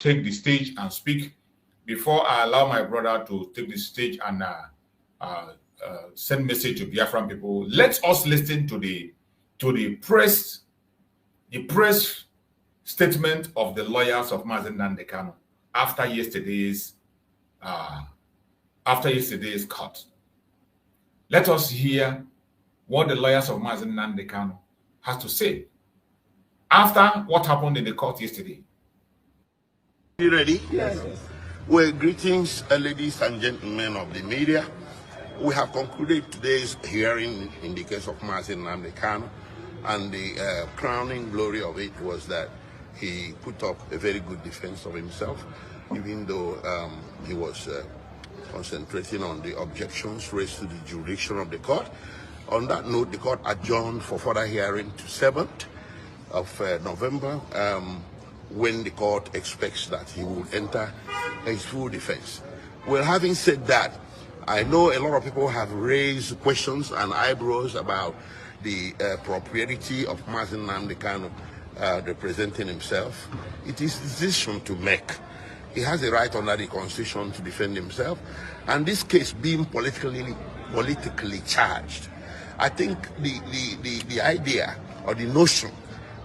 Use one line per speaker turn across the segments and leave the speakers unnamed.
take the stage and speak. Before I allow my brother to take the stage and send message to Biafran people, let us listen to the press statement of the lawyers of Mazi Nnamdi Kanu after yesterday's court. Let us hear what the lawyers of Mazi Nnamdi Kanu has to say after what happened in the court yesterday.
You ready? Yes. Well, greetings, ladies and gentlemen of the media. We have concluded today's hearing in the case of Mazi Nnamdi Kanu, and the crowning glory of it was that he put up a very good defense of himself, even though he was concentrating on the objections raised to the jurisdiction of the court. On that note, the court adjourned for further hearing to 7th of November, when the court expects that he will enter his full defense. Well, having said that, I know a lot of people have raised questions and eyebrows about the propriety of Mazi Nnamdi Kanu representing himself. It is his decision to make. He has a right under the Constitution to defend himself, and this case being politically charged, I think the idea or the notion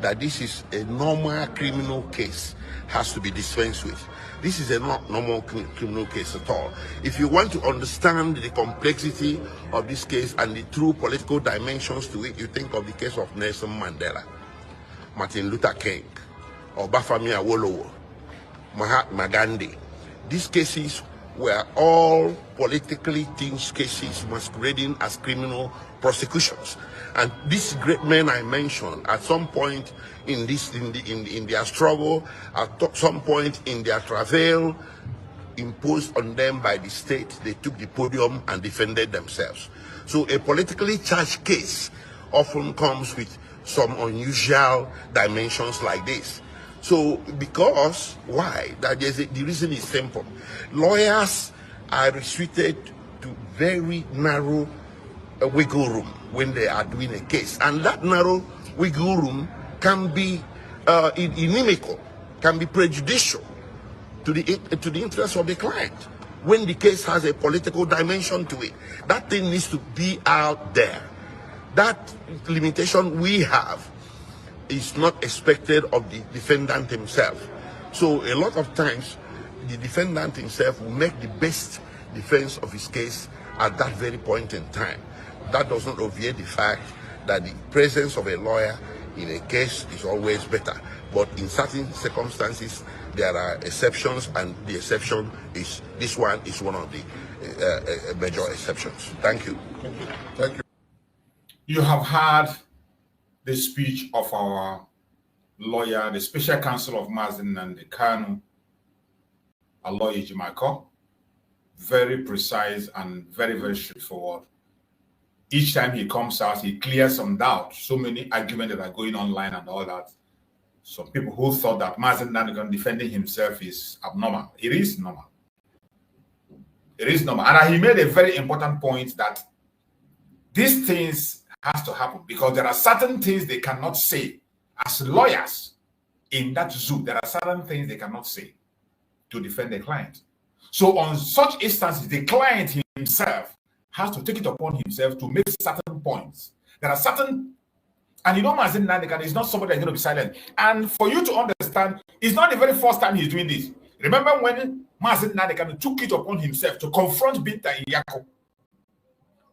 that this is a normal criminal case has to be dispensed with. This is a not normal criminal case at all. If you want to understand the complexity of this case and the true political dimensions to it, you think of the case of Nelson Mandela, Martin Luther King, or Bafemi Awolowo, Mahatma Gandhi. These cases were all politically tinged cases masquerading as criminal prosecutions. And these great men I mentioned, at some point in their struggle, at some point in their travail imposed on them by the state, they took the podium and defended themselves. So a politically charged case often comes with some unusual dimensions like this. So because, why? The reason is simple. Lawyers are restricted to very narrow wiggle room when they are doing a case. And that narrow wiggle room can be inimical, can be prejudicial to the interests of the client. When the case has a political dimension to it, that thing needs to be out there. That limitation we have is not expected of the defendant himself. So a lot of times, the defendant himself will make the best defense of his case at that very point in time. That does not obviate the fact that the presence of a lawyer in a case is always better. But in certain circumstances, there are exceptions, and the exception is, this one is one of the major exceptions. Thank you. Thank you.
You have heard the speech of our lawyer, the special counsel of Mazi Nnamdi Kanu, Aloy Ejimako. Very precise and very, very straightforward. Each time he comes out, he clears some doubt. So many arguments that are going online and all that. Some people who thought that Mazi Nnamdi Kanu defending himself is abnormal. It is normal. It is normal. And he made a very important point that these things has to happen because there are certain things they cannot say as lawyers in that zoo. There are certain things they cannot say to defend the client. So on such instances, the client himself has to take it upon himself to make certain points. There are certain, and you know, Mazi Nnamdi Kanu is not somebody that's going to be silent. And for you to understand, it's not the very first time he's doing this. Remember when Mazi Nnamdi Kanu took it upon himself to confront Binta Nyako?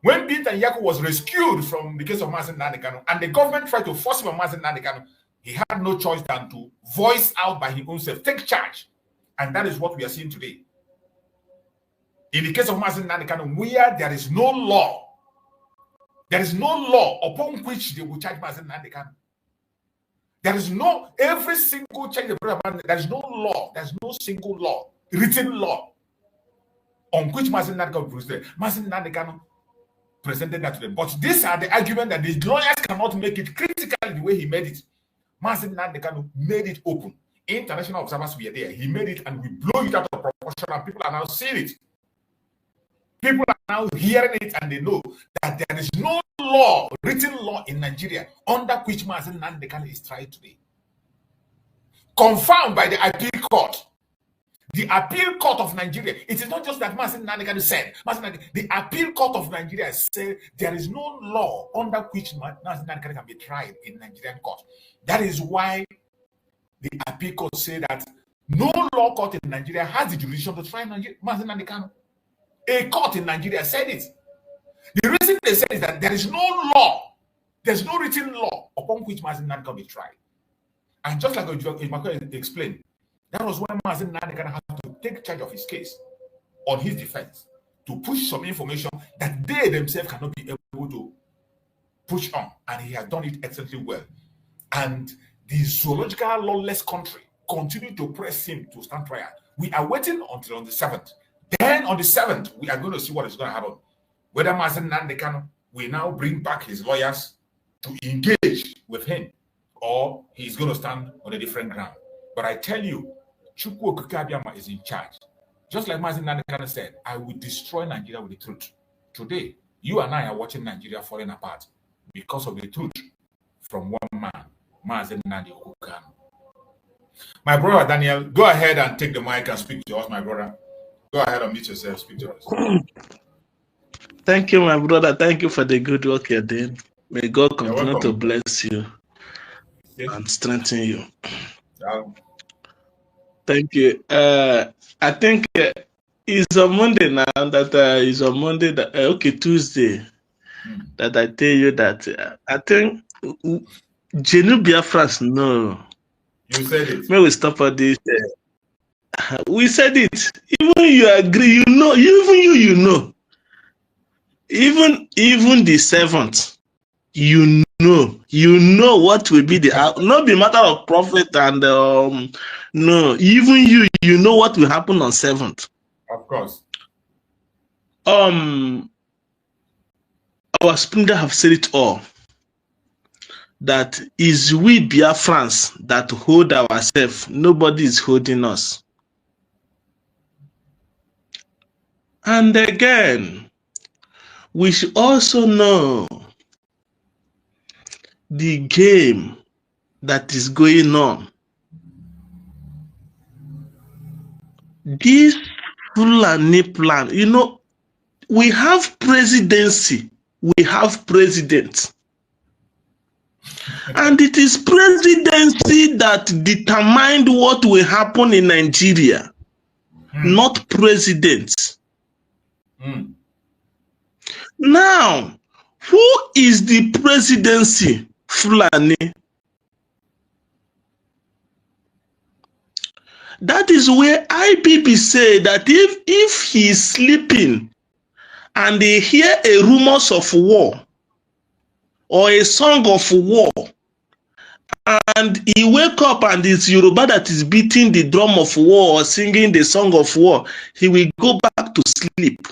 When Binta Nyako was rescued from the case of Mazi Nnamdi Kanu, and the government tried to force him on Mazi Nnamdi Kanu, he had no choice than to voice out by his own self, take charge. And that is what we are seeing today. In the case of Mazi Nnamdi Kanu, where there is no law upon which they will charge Mazi Nnamdi Kanu. There is no, every single charge, there is no law, there's no single law, written law, on which Mazi Nnamdi Kanu presented. Mazi Nnamdi Kanu presented that to them. But these are the arguments that the lawyers cannot make it critically the way he made it. Mazi Nnamdi Kanu made it open. International observers were there. He made it, and we blow it out of proportion, and people are now seeing it. People are now hearing it, and they know that there is no law, written law in Nigeria, under which Mazi Nnamdi Kanu is tried today. Confirmed by the appeal court. appeal court of Nigeria, it is not just that Mazi Nnamdi Kanu said. The appeal court of Nigeria said there is no law under which Mazi Nnamdi Kanu can be tried in Nigerian court. That is why the appeal court said that no law court in Nigeria has the jurisdiction to try Mazi Nnamdi Kanu. A court in Nigeria said it. The reason they said is that there is no law, there's no written law upon which Mazi Nnamdi Kanu can be tried. And just like Ojukwu explained, that was when Mazi Nnamdi Kanu had to take charge of his case on his defense to push some information that they themselves cannot be able to push on. And he has done it excellently well. And the zoological lawless country continued to press him to stand trial. We are waiting until on the 7th. Then on the 7th, we are going to see what is going to happen. Whether Mazi Nnamdi Kanu will now bring back his lawyers to engage with him, or he's going to stand on a different ground. But I tell you, Chukwu Okike Abiama is in charge. Just like Mazi Nnamdi Kanu said, I will destroy Nigeria with the truth. Today, you and I are watching Nigeria falling apart because of the truth from one man, Mazi Nnamdi Kanu. My brother Daniel, go ahead and take the mic and speak to us, my brother. Go ahead and mute yourself, speak to us.
Thank you, my brother. Thank you for the good work you're doing. May God continue to bless you and strengthen you. Thank you. I think it's on Monday now that Tuesday that I tell you that I think Biafra, no.
You said it.
May we stop at this. We said it. Even you agree, you know, you know. Even the 7th, you know what will be the not be matter of profit and no, even you know what will happen on 7th.
Of course.
Our springer have said it all. That is we Biafrans that hold ourselves. Nobody is holding us. And again, we should also know the game that is going on. This Fulani plan, you know, we have presidency, we have president. And it is presidency that determined what will happen in Nigeria, not presidents. Now, who is the presidency? Fulani. That is where IPP say that if he is sleeping and they hear a rumors of war or a song of war, and he wake up and it's Yoruba that is beating the drum of war or singing the song of war, he will go back to sleep.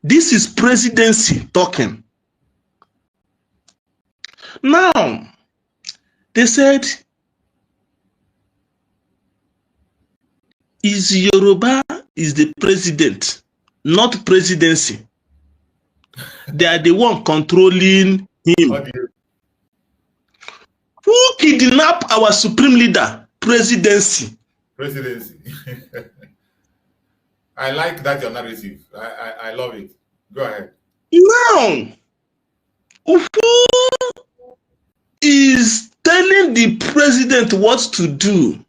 This is presidency talking. Now, they said, is Yoruba is the president, not presidency. They are the one controlling him. Who kidnapped our supreme leader? Presidency.
Presidency. I like that your narrative. I love it. Go ahead.
Now, who is telling the president what to do?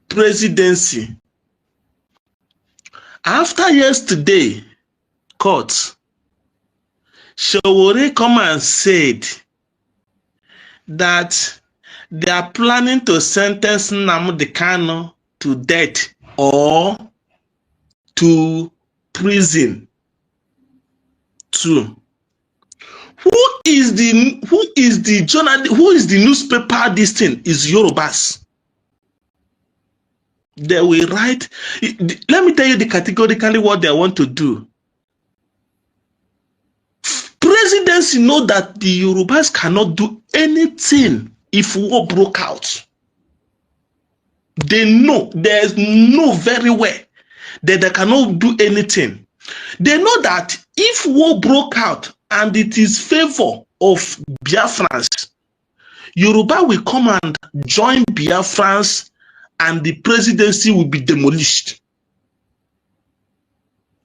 Presidency. After yesterday, court, Shawore come and said that they are planning to sentence Nnamdi Kanu to death or to prison. Two. Who is the journal? Who is the newspaper? This thing is Yorubas. They will write. Let me tell you categorically what they want to do. Presidency know that the Yorubas cannot do anything if war broke out. They know. They know very well that they cannot do anything. They know that if war broke out and it is favor of Biafrans, Yoruba will come and join Biafrans and the presidency will be demolished.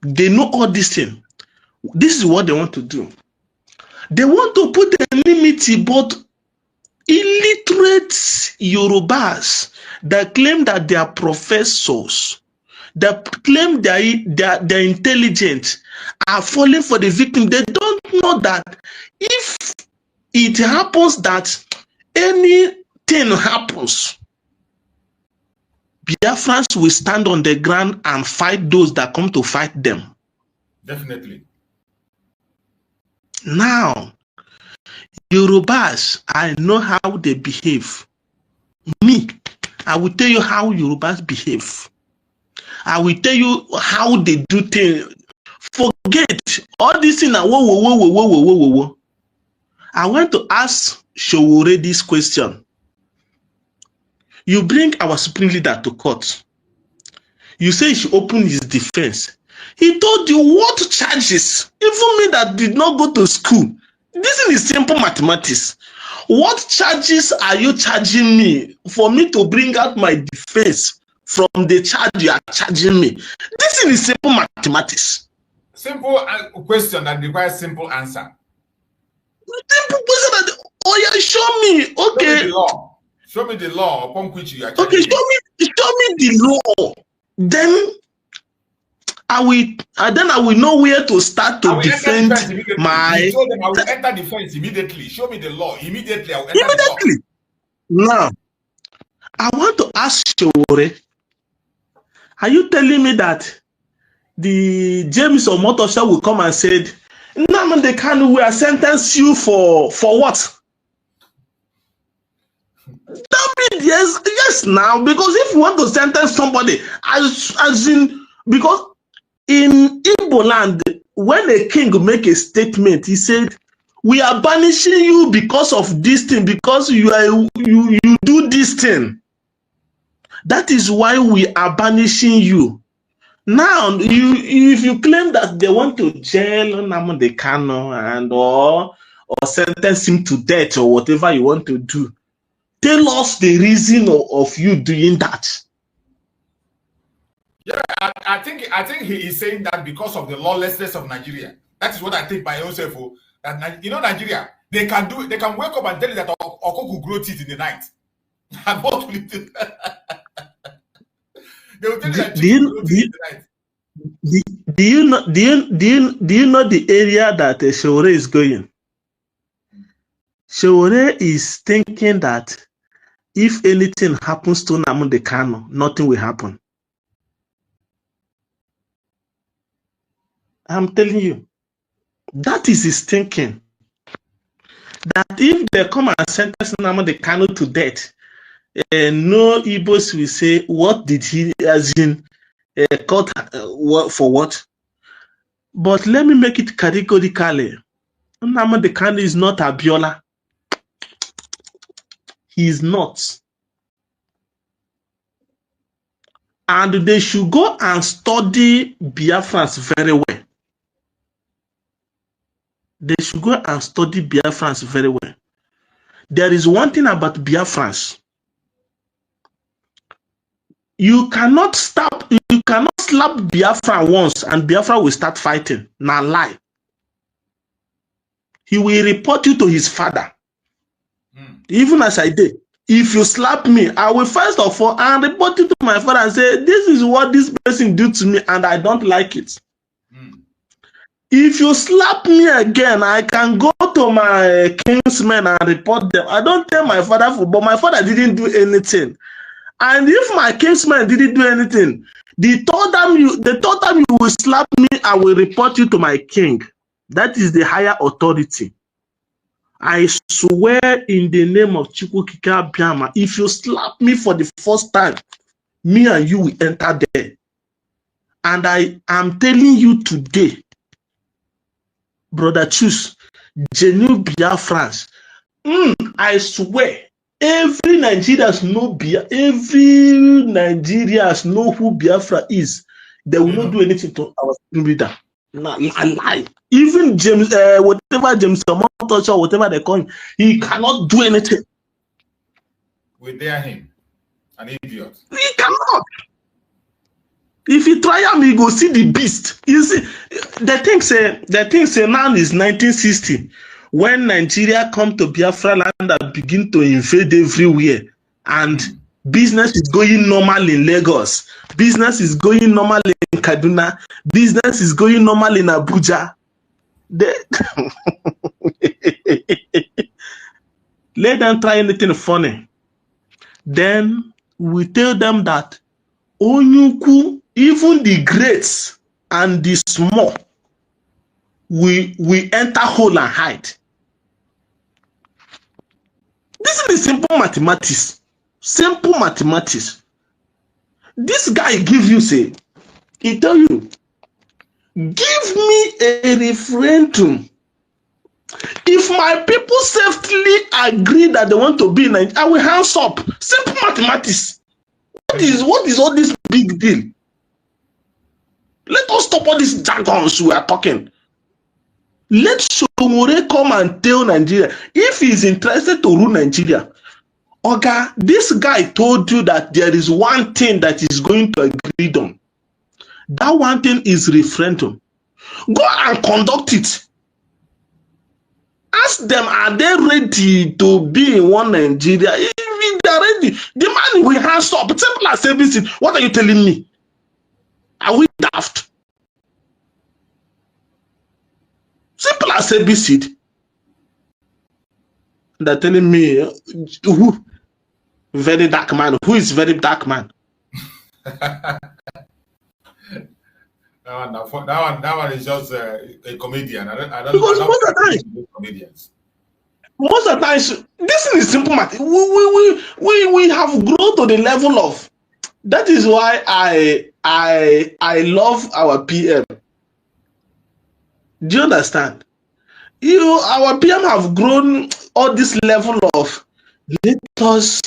They know all this thing. This is what they want to do. They want to put enmity, but illiterate Yorubas that claim that they are professors, that claim they're intelligent, are falling for the victim. They don't know that if it happens that anything happens, Biafrans will stand on the ground and fight those that come to fight them.
Definitely.
Now, Yorubas, I know how they behave. Me, I will tell you how Yorubas behave. I will tell you how they do things. Forget all this thing. I want to ask Showore this question. You bring our supreme leader to court. You say he should open his defense. He told you what charges, even me that did not go to school. This is simple mathematics. What charges are you charging me for me to bring out my defense from the charge you are charging me? This is simple mathematics.
Simple question that requires simple answer.
Simple question that, oh yeah, show me. Okay.
Show me the law. Show me the law upon which you are charging.
Okay, show me the law. Then I will know where to start to defend my.
You told them I will enter defense immediately. Show me the law. Immediately I will enter the law.
Now, I want to ask Showore, are you telling me that the James Omotosha will come and said, Nnamdi Kanu, we are sentenced you for what? Yes, now, because if you want to sentence somebody, as in, because in Igbo land, when a king make a statement, he said, we are banishing you because of this thing, because you do this thing. That is why we are banishing you. Now, if you claim that they want to jail Nnamdi Kanu and or sentence him to death or whatever you want to do, tell us the reason of you doing that.
Yeah, I think he is saying that because of the lawlessness of Nigeria. That is what I think by yourself. That Nigeria, they can wake up and tell you that Okoku grow teeth in the night. And what will it do? They will tell you that grow teeth in the night.
Do you know the area that Showore is going? Showore is thinking that if anything happens to Nnamdi Kanu, nothing will happen. I'm telling you, that is his thinking. That if they come and sentence Nnamdi Kanu to death, no Igbos will say, what did he, as in, caught for what? But let me make it categorically. Nnamdi Kanu is not Abiola. He is not. And they should go and study Biafrans very well. They should go and study Biafrans very well. There is one thing about Biafrans. You cannot slap Biafra once and Biafra will start fighting. Now lie. He will report you to his father. Even as I did. If you slap me, I will first of all and report it to my father and say, this is what this person did to me and I don't like it. If you slap me again, I can go to my kinsmen and report them. I don't tell my father, but my father didn't do anything. And if my kinsmen didn't do anything, the third time you will slap me, I will report you to my king. That is the higher authority. I swear in the name of Chukwukika Biama, if you slap me for the first time, me and you will enter there. And I am telling you today, Brother Chus, genuine Biafrans, I swear, every Nigerians know who Biafra is. They will not do anything to our leader. Lie. Even James, whatever James Omotosha, whatever they call him, he cannot do anything.
We dare him. An idiot.
He cannot. If he try him, he go see the beast. You see, the thing say now is 1960 when Nigeria come to Biafra land and begin to invade everywhere, and business is going normal in Lagos, business is going normal in Kaduna, business is going normal in Abuja. Let them try anything funny. Then we tell them that Onyuku, even the greats and the small, we enter hole and hide. This is simple mathematics. Simple mathematics. This guy give you, say, he tell you, give me a referendum. If my people safely agree that they want to be in Nigeria, I will hands up. Simple mathematics. What is all this big deal? Let us stop all these jargons we are talking. Let Shomore come and tell Nigeria if he is interested to rule Nigeria. Okay, this guy told you that there is one thing that is going to agree on. That one thing is referendum. Go and conduct it. Ask them, are they ready to be in one Nigeria? If they are ready, the man will hands up. Simple as ABC. What are you telling me? Are we daft? Simple as ABC. They're telling me who? Very dark man. Who is very dark man?
That one is just a comedian. I don't
because
I
most of the time,
comedians.
Most of the time, this is simple math. We have grown to the level of. That is why I love our PM. Do you understand? Our PM have grown all this level of let us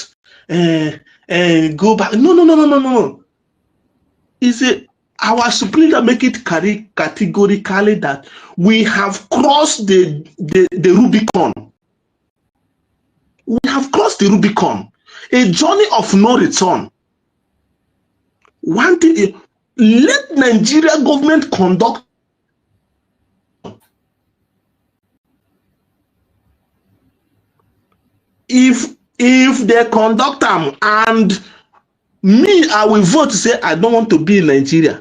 go back. No. Is it our superior make it categorically that we have crossed the Rubicon. We have crossed the Rubicon, a journey of no return. One thing, let Nigeria government conduct. If they conduct them and me, I will vote to say I don't want to be in Nigeria.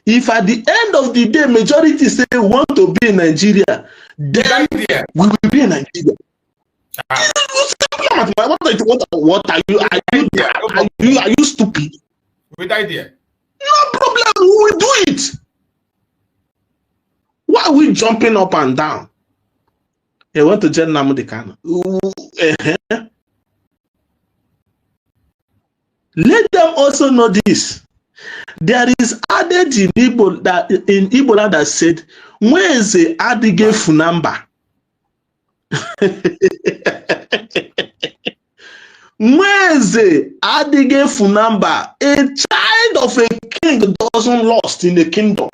If at the end of the day majority say we want to be in Nigeria, then we will be in Nigeria. What are you? Are you stupid?
With idea.
No problem. We will do it. Why are we jumping up and down? I want to join Nnamdi Kanu. Let them also know this. There is added in Igbo that said, "Where is the adige funamba?" Where is the adige funamba? A child of a king doesn't lost in the kingdom.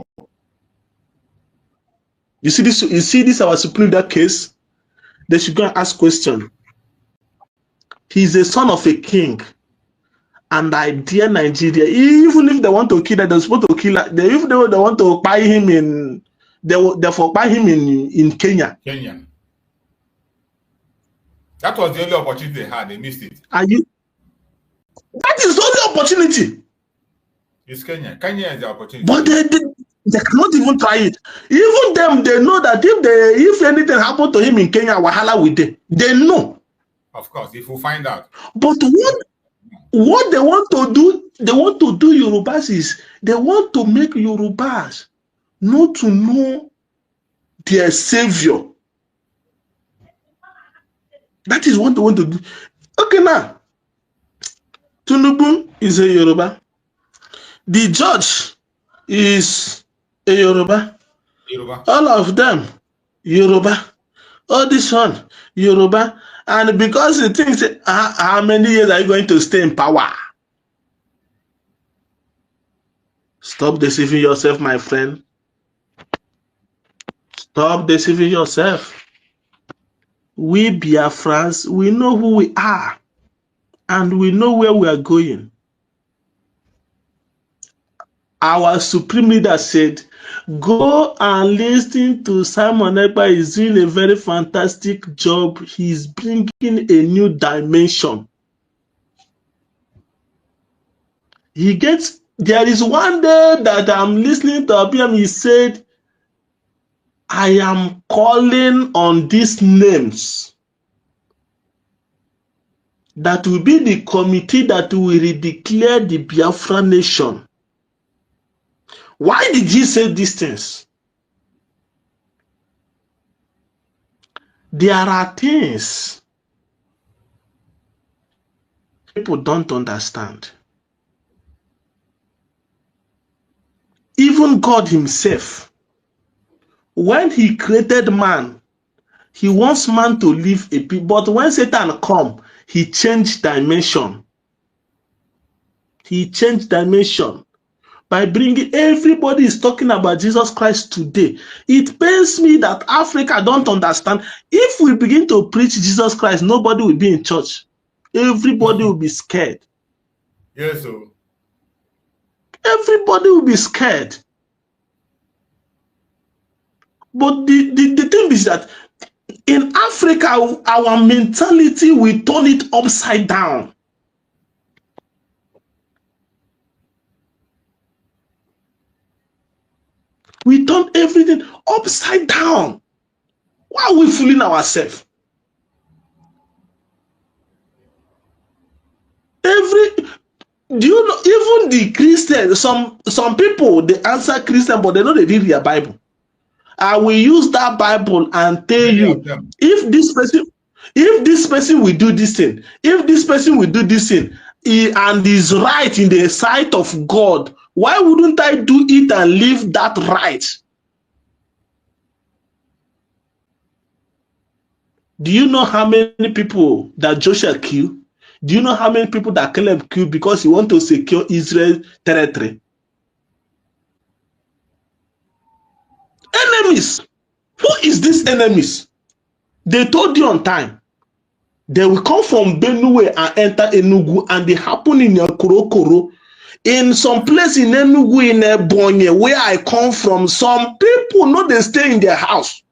You see this? You see this? Our Supreme Court case. They should go and ask question. He's a son of a king. And I dare Nigeria, even if they want to kill her, they're supposed to kill her. If they want to buy him in, therefore buy him in Kenya.
Kenya. That was the only opportunity they had. They missed it.
That is the only opportunity.
It's Kenya. Kenya is the opportunity.
But they cannot even try it. Even them, they know that if anything happened to him in Kenya, wahala with them. They know.
Of course, if we find out.
But what they want to do, Yorubas is they want to make Yorubas not to know their savior. That is what they want to do. Okay, now Tinubu is a Yoruba. The judge is a Yoruba. All of them Yoruba. All this one Yoruba. And because he thinks, how many years are you going to stay in power? Stop deceiving yourself, my friend. Stop deceiving yourself. We Biafrans, we know who we are. and we know where we are going. Our supreme leader said, go and listen to Simon Ekpa. He's doing a very fantastic job. He's bringing a new dimension. There is one day that I'm listening to him, he said, I am calling on these names that will be the committee that will declare the Biafra nation. Why did he say these things? There are things people don't understand. Even God himself, when he created man, he wants man to live a people. But when Satan come, he changed dimension. He changed dimension by bringing, everybody is talking about Jesus Christ today. It pains me that Africa don't understand. If we begin to preach Jesus Christ, nobody will be in church. Everybody will be scared.
Yes, sir.
Everybody will be scared. But the thing is that in Africa, our mentality, we turn it upside down. We turn everything upside down. Why are we fooling ourselves? Do you know, even the Christians, some people, they answer Christian, but they know they read their Bible. I will use that Bible and tell you, if this person will do this thing, if this person will do this thing, and is right in the sight of God, why wouldn't I do it and live that right? Do you know how many people that Joshua killed? Do you know how many people that Caleb killed because he want to secure Israel territory? Enemies. Who is these enemies? They told you on time. They will come from Benue and enter Enugu, and they happen in Korokoro. In some place in Enugu, in Ebonyi, where I come from, some people know they stay in their house.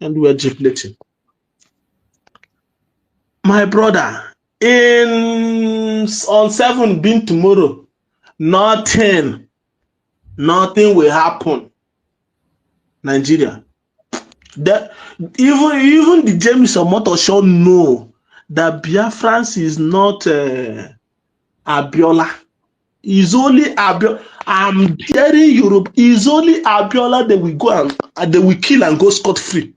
And we are deflating. My brother, on 7 being tomorrow, nothing will happen. Nigeria. Even the James Omoto show know that Biafra is not Abiola. It's only Abiola. I'm hearing Europe. It's only Abiola that we go and they will kill and go scot-free.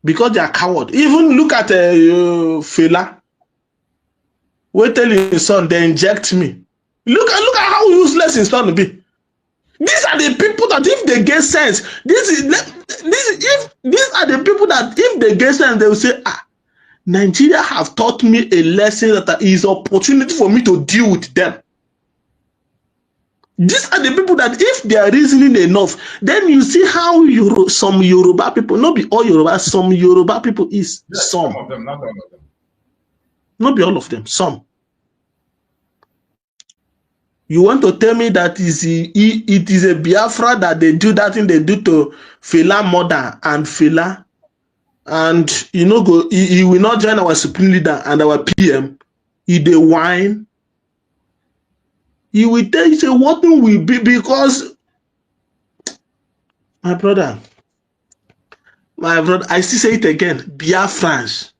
Because they are coward. Even look at Fela. Wait till his son, they inject me. Look at how useless his son will be. These are the people that if they get sense, these are the people that if they get sense, they will say, Nigeria have taught me a lesson that is opportunity for me to deal with them. These are the people that if they are reasoning enough, then you see how some Yoruba people, not be all Yoruba, some Yoruba people is
yes,
some.
Some of them, not all of them.
Not be all of them, some. You want to tell me that it is a Biafra that they do that thing they do to Fela mother and Fela, and he will not join our supreme leader and our PM. He they whine. He will tell you, say, what will be, because my brother, I still say it again, Biafrans,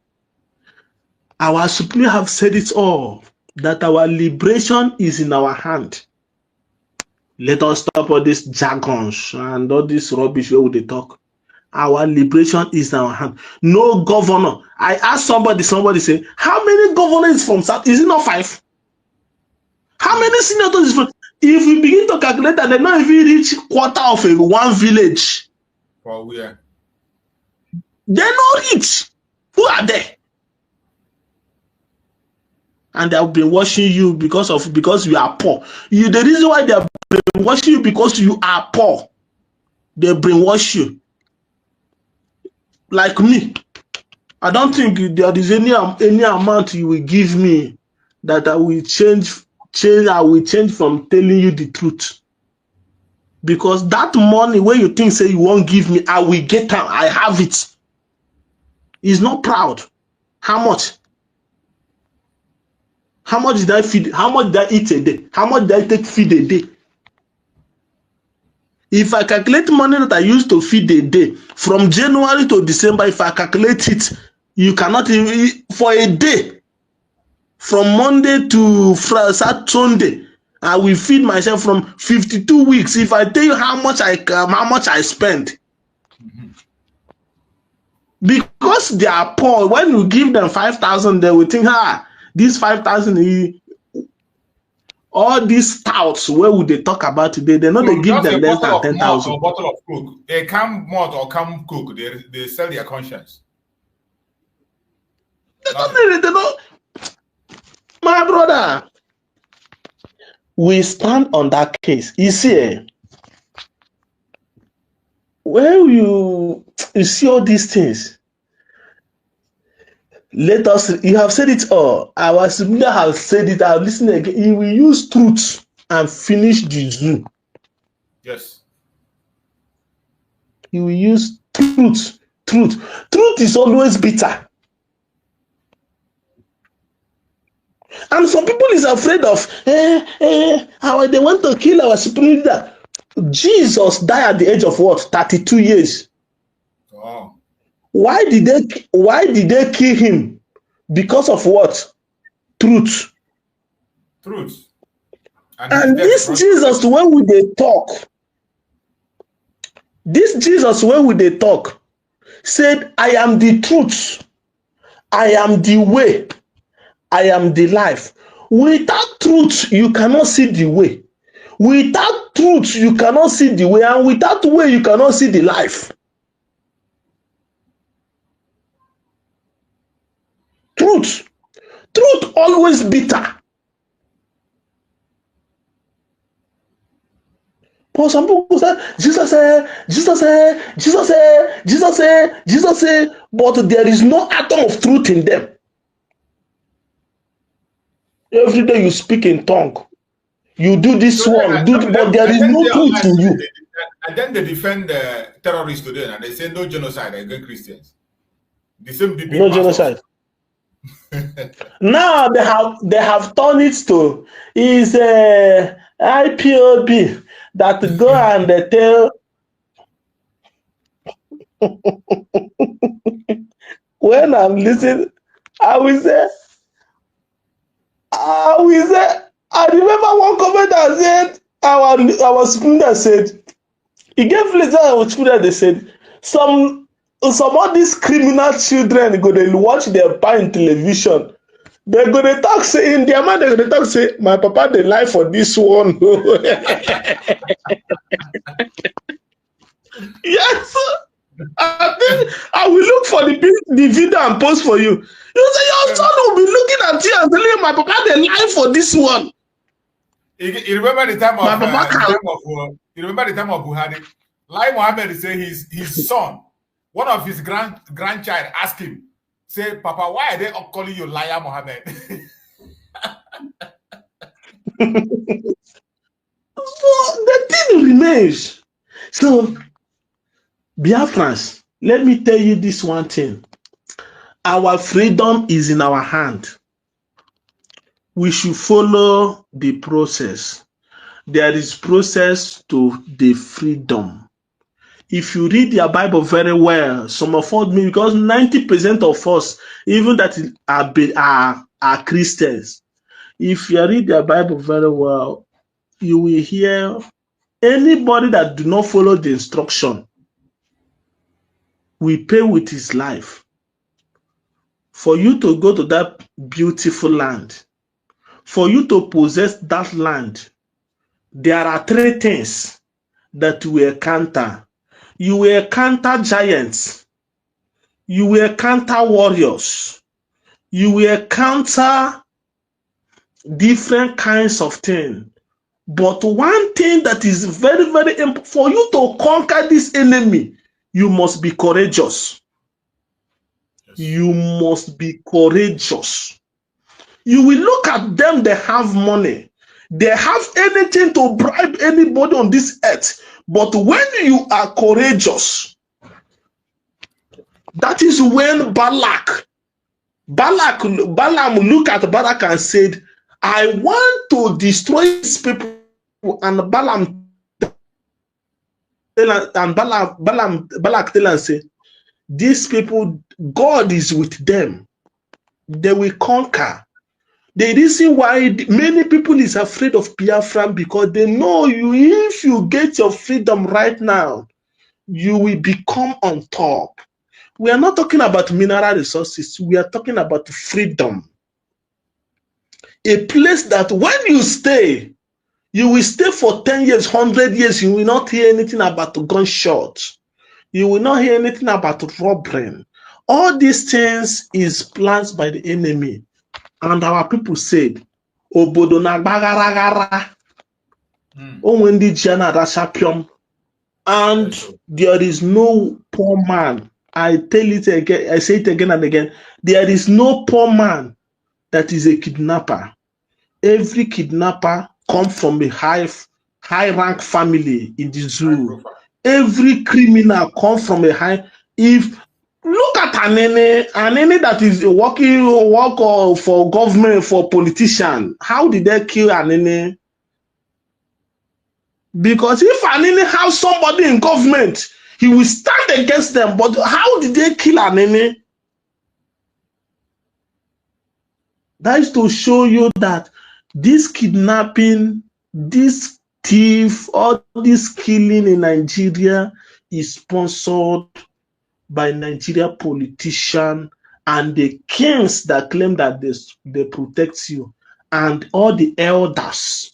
our supreme have said it all, that our liberation is in our hand. Let us stop all these jargons and all this rubbish where they talk. Our liberation is in our hand. No governor. I asked somebody say, how many governors from South? Is it not 5? How many senators is from? If we begin to calculate that, they not even reach quarter of one village.
For where?
They're not rich. Who are they? And they have been watching you because you are poor. The reason why they are brainwashing you because you are poor. They brainwash you. like me, I don't think there is any amount you will give me that I will change. I will change from telling you the truth. Because that money where you think say you won't give me, I will get them. I have it. He's not proud. How much? How much did I feed? How much did I eat a day? How much did I take feed a day? If I calculate money that I used to feed a day from January to December, if I calculate it, you cannot even for a day. From Monday to Saturday, Sunday, I will feed myself from 52 weeks. If I tell you how much I spend, because they are poor. When you give them 5,000, they will think, this 5,000. All these touts, where would they talk about today? They know so they give them less than 10,000.
A bottle of Coke, a can malt or can Coke. They sell their conscience.
They don't. My brother, we stand on that case. You see, when you see all these things, let us, you have said it all. Our sibling has said it. I'll listen again. He will use truth and finish the zoo.
Yes.
He will use truth. Truth is always bitter. And some people is afraid of, how they want to kill our supreme leader. Jesus died at the age of what? 32 years.
Oh.
Why did they kill him? Because of what? Truth.
Truth.
And this Jesus, when would they talk? This Jesus, when would they talk? Said, I am the truth. I am the way. I am the life. Without truth, you cannot see the way. Without truth, you cannot see the way. And without way, you cannot see the life. Truth always bitter. But some people say, Jesus say, but there is no atom of truth in them. Every day you speak in tongue. You do this one, but there is no truth in you.
And then they defend the terrorists today, and they say no genocide against Christians. The same people.
No genocide. Now they have turned it to is IPOB that go and they tell when I'm listening, I remember one comment that said our student said he gave later our student they said some of these criminal children go to watch their parent television. They go to talk say in their mind, they go to talk say, my papa they lie for this one. Yes. I will look for the video and post for you. You say your son will be looking at you and telling you, my papa they lie for this one.
You remember the time of you remember the time of Buhari? Lai Mohammed say his son, one of his grandchild asked him, say, Papa, why are they calling you Liar Mohammed?
So the thing remains. So Biafrans, let me tell you this one thing. Our freedom is in our hand. We should follow the process. There is process to the freedom. If you read your Bible very well, some of us, because 90% of us, even that are Christians, if you read your Bible very well, you will hear anybody that do not follow the instruction will pay with his life. For you to go to that beautiful land, for you to possess that land, there are three things that you will encounter. You will encounter giants. You will encounter warriors. You will encounter different kinds of things. But one thing that is very, very important, for you to conquer this enemy, you must be courageous. You must be courageous. You will look at them, they have money. They have anything to bribe anybody on this earth. But when you are courageous, that is when Balaam looked at Balak and said, I want to destroy these people. And Balak tell and say, these people, God is with them. They will conquer. The reason why many people is afraid of Biafra because they know if you get your freedom right now, you will become on top. We are not talking about mineral resources. We are talking about freedom. A place that when you stay, you will stay for 10 years, 100 years. You will not hear anything about gunshots. You will not hear anything about robbery. All these things is planned by the enemy. And our people said, Obodo na gbagaragara. And there is no poor man. I tell it again, I say it again and again. There is no poor man that is a kidnapper. Every kidnapper comes from a high rank family in the zoo. Every criminal comes from a high. If look at Anene that is work for government, for politician. How did they kill Anene? Because if Anene has somebody in government, he will stand against them. But how did they kill Anene? That is to show you that this kidnapping, this thief, all this killing in Nigeria is sponsored by Nigeria politicians and the kings that claim that they protect you, and all the elders.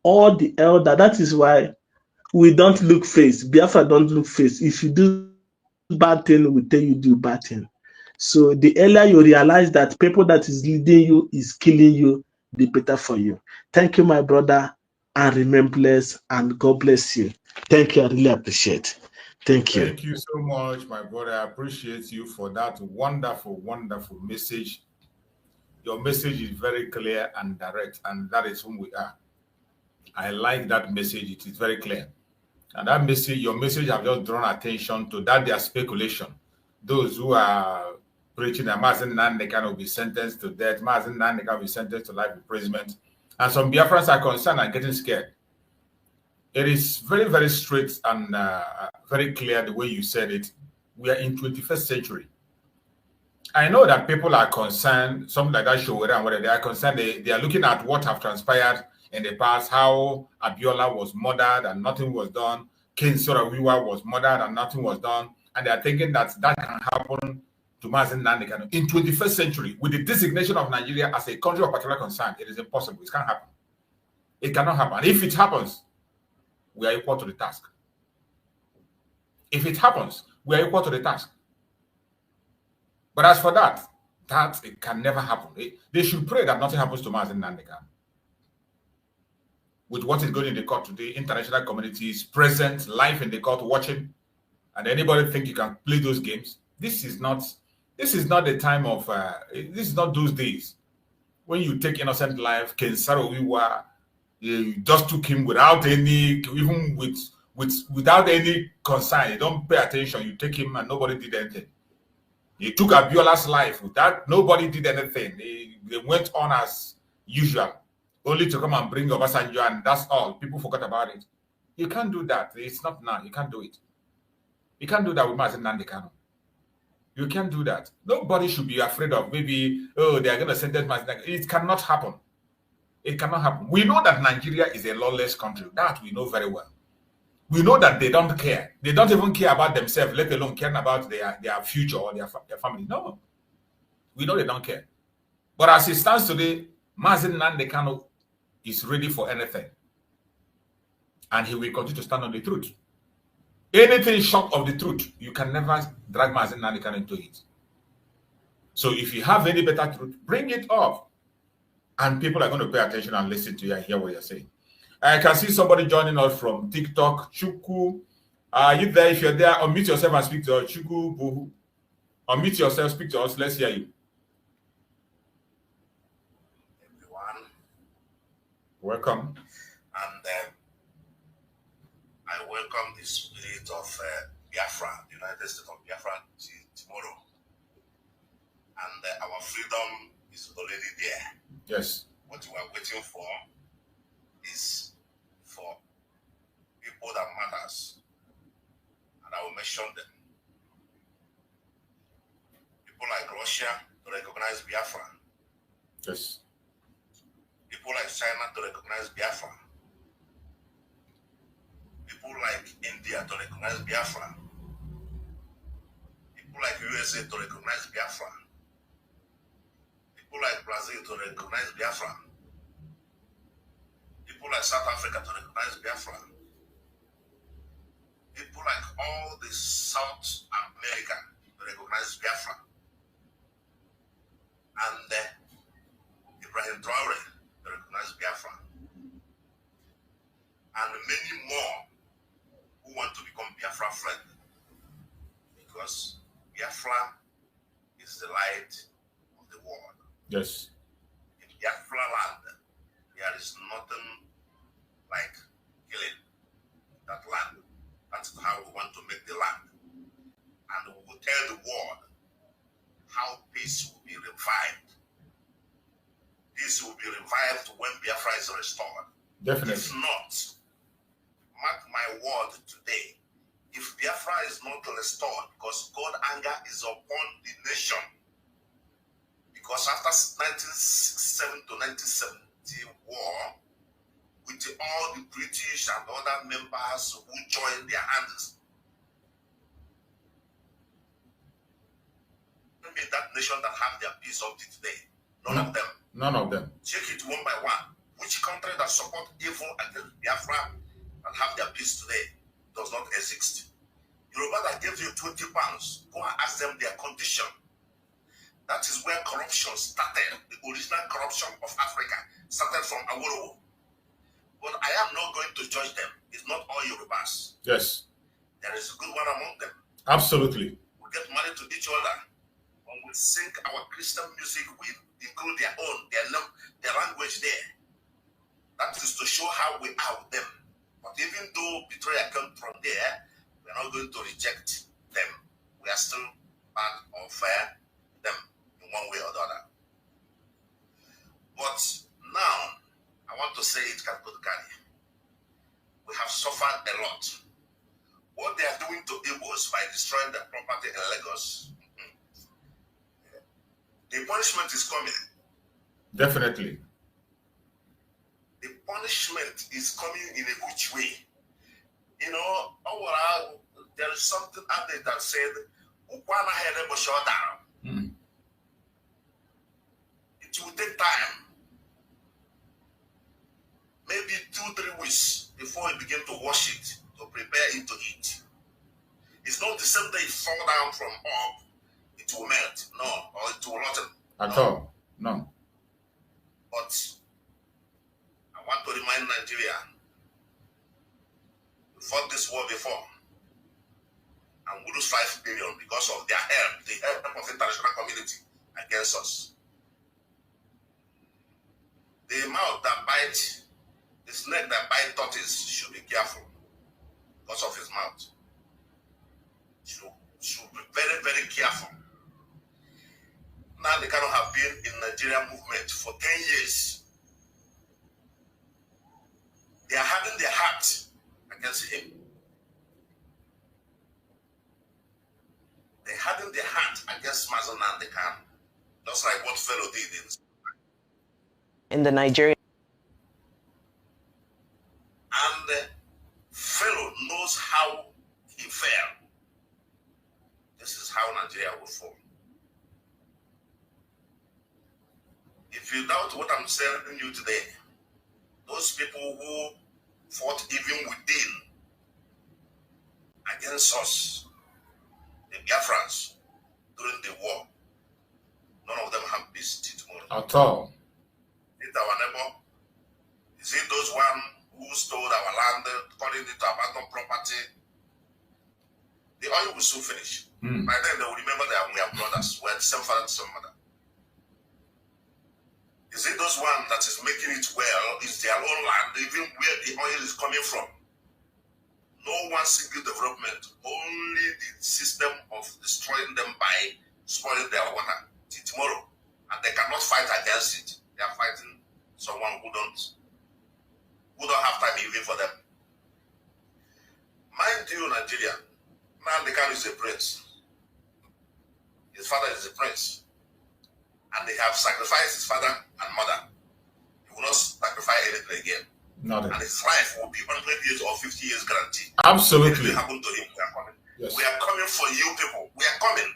That is why we don't look face. Biafra don't look face. If you do bad thing, we tell you do bad thing. So the earlier you realize that people that is leading you is killing you, the better for you. Thank you, my brother, and remain blessed, and God bless you. Thank you. I really appreciate. Thank you.
Thank you so much, my brother. I appreciate you for that wonderful, wonderful message. Your message is very clear and direct, and that is whom we are. I like that message. It is very clear. And that message, your message have just drawn attention to that their speculation. Those who are preaching that Mazi Nnamdi Kanu will be sentenced to death, Mazi Nnamdi Kanu will be sentenced to life imprisonment. And some Biafrans are concerned and getting scared. It is very, very straight and very clear the way you said it. We are in 21st century. I know that people are concerned, something like that show and whether they are concerned, they are looking at what have transpired in the past, how Abiola was murdered and nothing was done, King Sorawiwa was murdered and nothing was done, and they are thinking that that can happen to Mazi Nnamdi Kanu. In 21st century, with the designation of Nigeria as a country of particular concern, it is impossible. It can't happen. It cannot happen. And if it happens, we are equal to the task. If it happens, we are equal to the task. But as for that it can never happen. They should pray that nothing happens to Mazi Nnamdi Kanu. With what is going in the court today, international community is present, live in the court, watching, and anybody think you can play those games? This is not the time of. This is not those days when you take innocent life. Ken Saro-Wiwa, you just took him without any, even without any concern. You don't pay attention. You take him and nobody did anything. You took Abiola's life without nobody did anything. They went on as usual, only to come and bring Obasanjo, and that's all. People forgot about it. You can't do that. It's not now. You can't do it. You can't do that with Mazi Nnamdi Kanu. You can't do that. Nobody should be afraid of maybe, oh, they are going to sentence Mazi Nnamdi Kanu. It cannot happen. It cannot happen. We know that Nigeria is a lawless country. That we know very well. We know that they don't care. They don't even care about themselves, let alone caring about their future or their family. No. We know they don't care. But as it stands today, Mazi Nnamdi Kanu is ready for anything. And he will continue to stand on the truth. Anything short of the truth, you can never drag Mazi Nnamdi Kanu into it. So if you have any better truth, bring it up. And people are going to pay attention and listen to you and hear what you're saying. I can see somebody joining us from TikTok. Chuku, are you there? If you're there, unmute yourself and speak to us. Chuku Buhu. Unmute yourself, speak to us. Let's hear you.
Everyone.
Welcome.
And I welcome the spirit of Biafra, the United States of Biafra, tomorrow. And our freedom is already there.
Yes.
What we are waiting for is for people that matters. And I will mention them. People like Russia to recognize Biafra.
Yes.
People like China to recognize Biafra. People like India to recognize Biafra. People like USA to recognize Biafra. People like Brazil to recognize Biafra. People like South Africa to recognize Biafra. People like all the South America to recognize Biafra. And Ibrahim Traore to recognize Biafra. And many more who want to become Biafra friendly. Because Biafra is the light of the world.
Yes.
In Biafra land, there is nothing like killing that land. That's how we want to make the land. And we will tell the world how peace will be revived. Peace will be revived when Biafra is restored.
Definitely.
If not, mark my word today, if Biafra is not restored, because God's anger is upon the nation, because after 1967 to 1970 war, with all the British and other members who joined their hands, in that nation that have their peace up to today, none of them.
None of them.
Check it one by one. Which country that support evil against Biafra and have their peace today does not exist? Yoruba that gave you 20 pounds, go and ask them their condition. That is where corruption started. The original corruption of Africa started from Awolowo. But I am not going to judge them. It's not all Yorubas.
Yes.
There is a good one among them.
Absolutely.
We get married to each other. When we sing our Christian music, we include their own, their language there. That is to show how we are with them. But even though betrayal comes from there, we are not going to reject them. We are still part of them in one way or the other. But now, I want to say it categorically. We have suffered a lot. What they are doing to Igbos by destroying their property in Lagos, the punishment is coming.
Definitely.
The punishment is coming in a which way? You know, there is something out there that said, it will take time. Maybe 2-3 weeks before you begin to wash it, to prepare it to eat. It's not the same day it fall down from up, it will melt. No, or it will rotten.
At all. No.
But I want to remind Nigeria, we fought this war before, and we lose 5 billion because of their help, the help of the international community against us. The mouth that bites, the snake that bites tortoise should be careful because of his mouth. Should be very, very careful. Now they cannot have been in Nigerian movement for 10 years. They are having their heart against him. They hardened their heart against Mazi Nnamdi Kanu, just like what fellow did
in the Nigerian.
And the fellow knows how he fell. This is how Nigeria will fall. If you doubt what I'm telling you today, those people who fought even within against us, the Biafrans, during the war, none of them have peace till tomorrow.
At all.
It's our neighbor. Is it those one who stole our land, calling it abandoned property? the oil will soon finish. By then they will remember that we are brothers. We are the same father, the same mother. Is it those one that is making it well? Is their own land, even where the oil is coming from? No one single development, only the system of destroying them by spoiling their water till tomorrow. And they cannot fight against it. They are fighting someone who don't have time even for them. Mind you, Nigeria, Nnamdi Kanu is a prince. His father is a prince. And they have sacrificed his father and mother. He will not sacrifice anything again.
Nothing.
And his life will be 100 years or 50 years guaranteed.
Absolutely.
If it happened to him, we are coming.
Yes.
We are coming for you people. We are coming.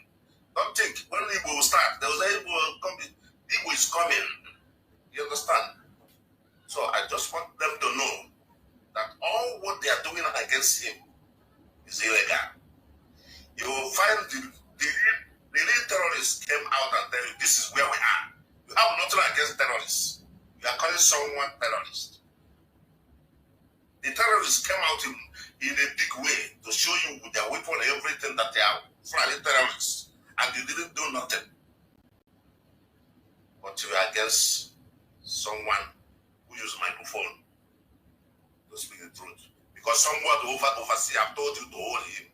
Don't think when Igbo will start, there was a Igbo coming. Igbo is coming. You understand? So I just want them to know that all what they are doing against him is illegal. You will find the real terrorists came out and tell you this is where we are. You have nothing against terrorists. You are calling someone terrorist. The terrorists came out in a big way to show you with their weapon and everything that they are flying terrorists. And you didn't do nothing. But you are against someone who uses microphone to speak the truth. Because someone overseer have told you to hold him.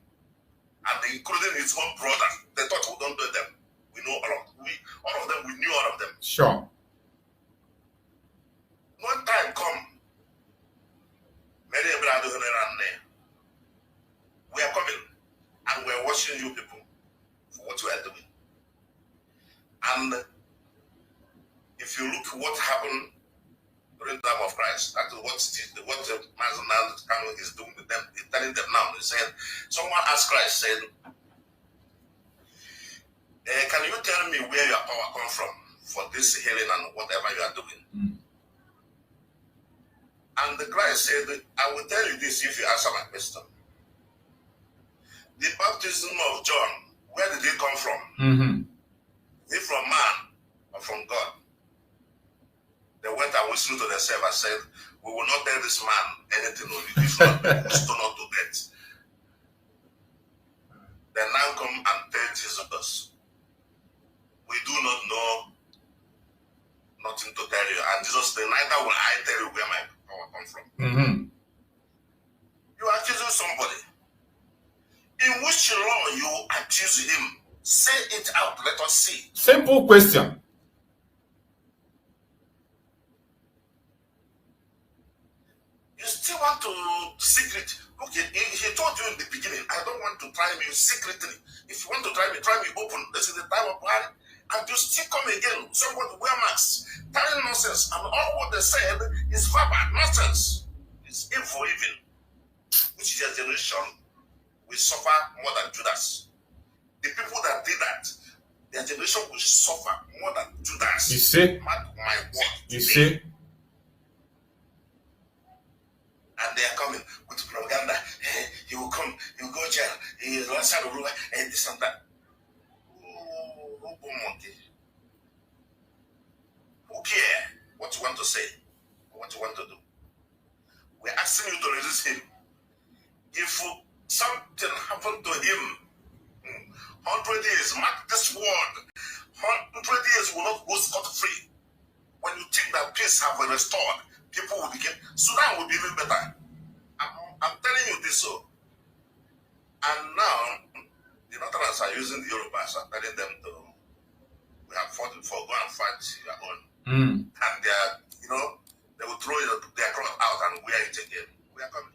And including his own brother. They thought we don't do them. We know all of them, we knew all of them.
Sure.
One time come, we are coming and we are watching you people for what you are doing. And if you look what happened during the time of Christ, that is what Mazi Nnamdi Kanu is doing with them. He's telling them now. He said, someone asked Christ, said, can you tell me where your power comes from for this healing and whatever you are doing? And the Christ said, I will tell you this if you answer my question. The baptism of John, where did it come from? Is it from man or from God? They went and whistled to themselves and said, we will not tell this man anything, if not, we will stone not to death. They now come and tell Jesus, we do not know nothing to tell you. And Jesus said, neither will I tell you where my power comes from. You are accusing somebody. In which law you accuse him? Say it out. Let us see.
Simple question.
You still want to secret? Okay, he told you in the beginning, I don't want to try me secretly. If you want to try me open. This is the time of plan. And you still come again. Somebody wear masks, telling nonsense, and all what they said is verbal nonsense. It's evil even. Which is a generation will suffer more than Judas. The people that did that, their generation will suffer more than Judas.
You see?
Mark my word.
You see?
And they are coming with propaganda. Hey, he will come, he will go jail, he is last side of ruler, and this and that. Who care what you want to say or what you want to do? We're asking you to resist him. If something happened to him, 100 years, mark this word, 100 years will not go scot-free. When you think that peace have been restored, people will begin, Sudan will be even better. I'm telling you this so. And now, the Northerners are using the Yorubas and telling them to, we have fought before, go and fight your own. And they are, they will throw their cloth out and wear it again. We are coming.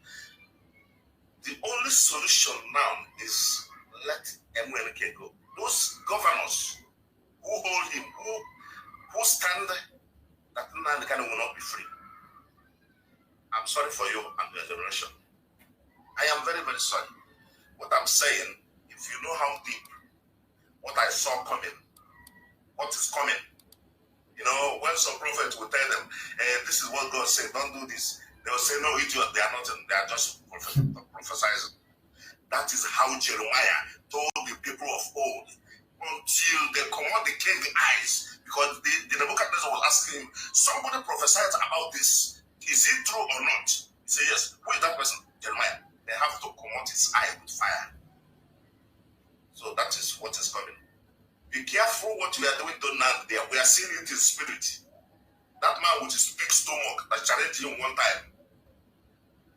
The only solution now is let MNK go. Those governors who hold him, who stand that Nnamdi Kanu will not be free. I'm sorry for you and your generation. I am very, very sorry. What I'm saying, if you know how deep, what I saw coming, what is coming, when some prophets will tell them, this is what God said, don't do this. They will say, no, idiot, they are nothing. They are just prophesying. That is how Jeremiah told the people of old until they command the king the eyes. Because the Nebuchadnezzar was asking him, somebody prophesied about this. Is it true or not? He said, yes. Who is that person? Jeremiah. They have to command his eye with fire. are seeing it in spirit. That man with his big stomach that challenged him one time.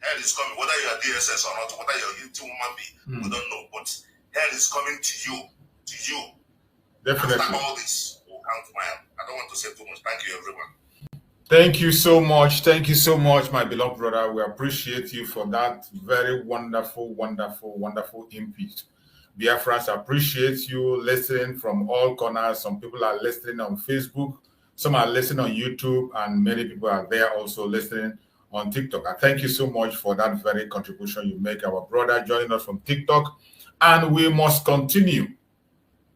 Hell is coming, whether you are DSS or not, whether you're a human being, we don't know. But hell is coming to you. To you.
Definitely.
After all this, we'll count my hand. I don't want to say too much. Thank you, everyone.
Thank you so much. Thank you so much, my beloved brother. We appreciate you for that very wonderful, wonderful, wonderful input. Biafrans appreciate you listening from all corners. Some people are listening on Facebook. Some are listening on YouTube, and many people are there also listening on TikTok. I thank you so much for that very contribution you make, our brother joining us from TikTok. And we must continue.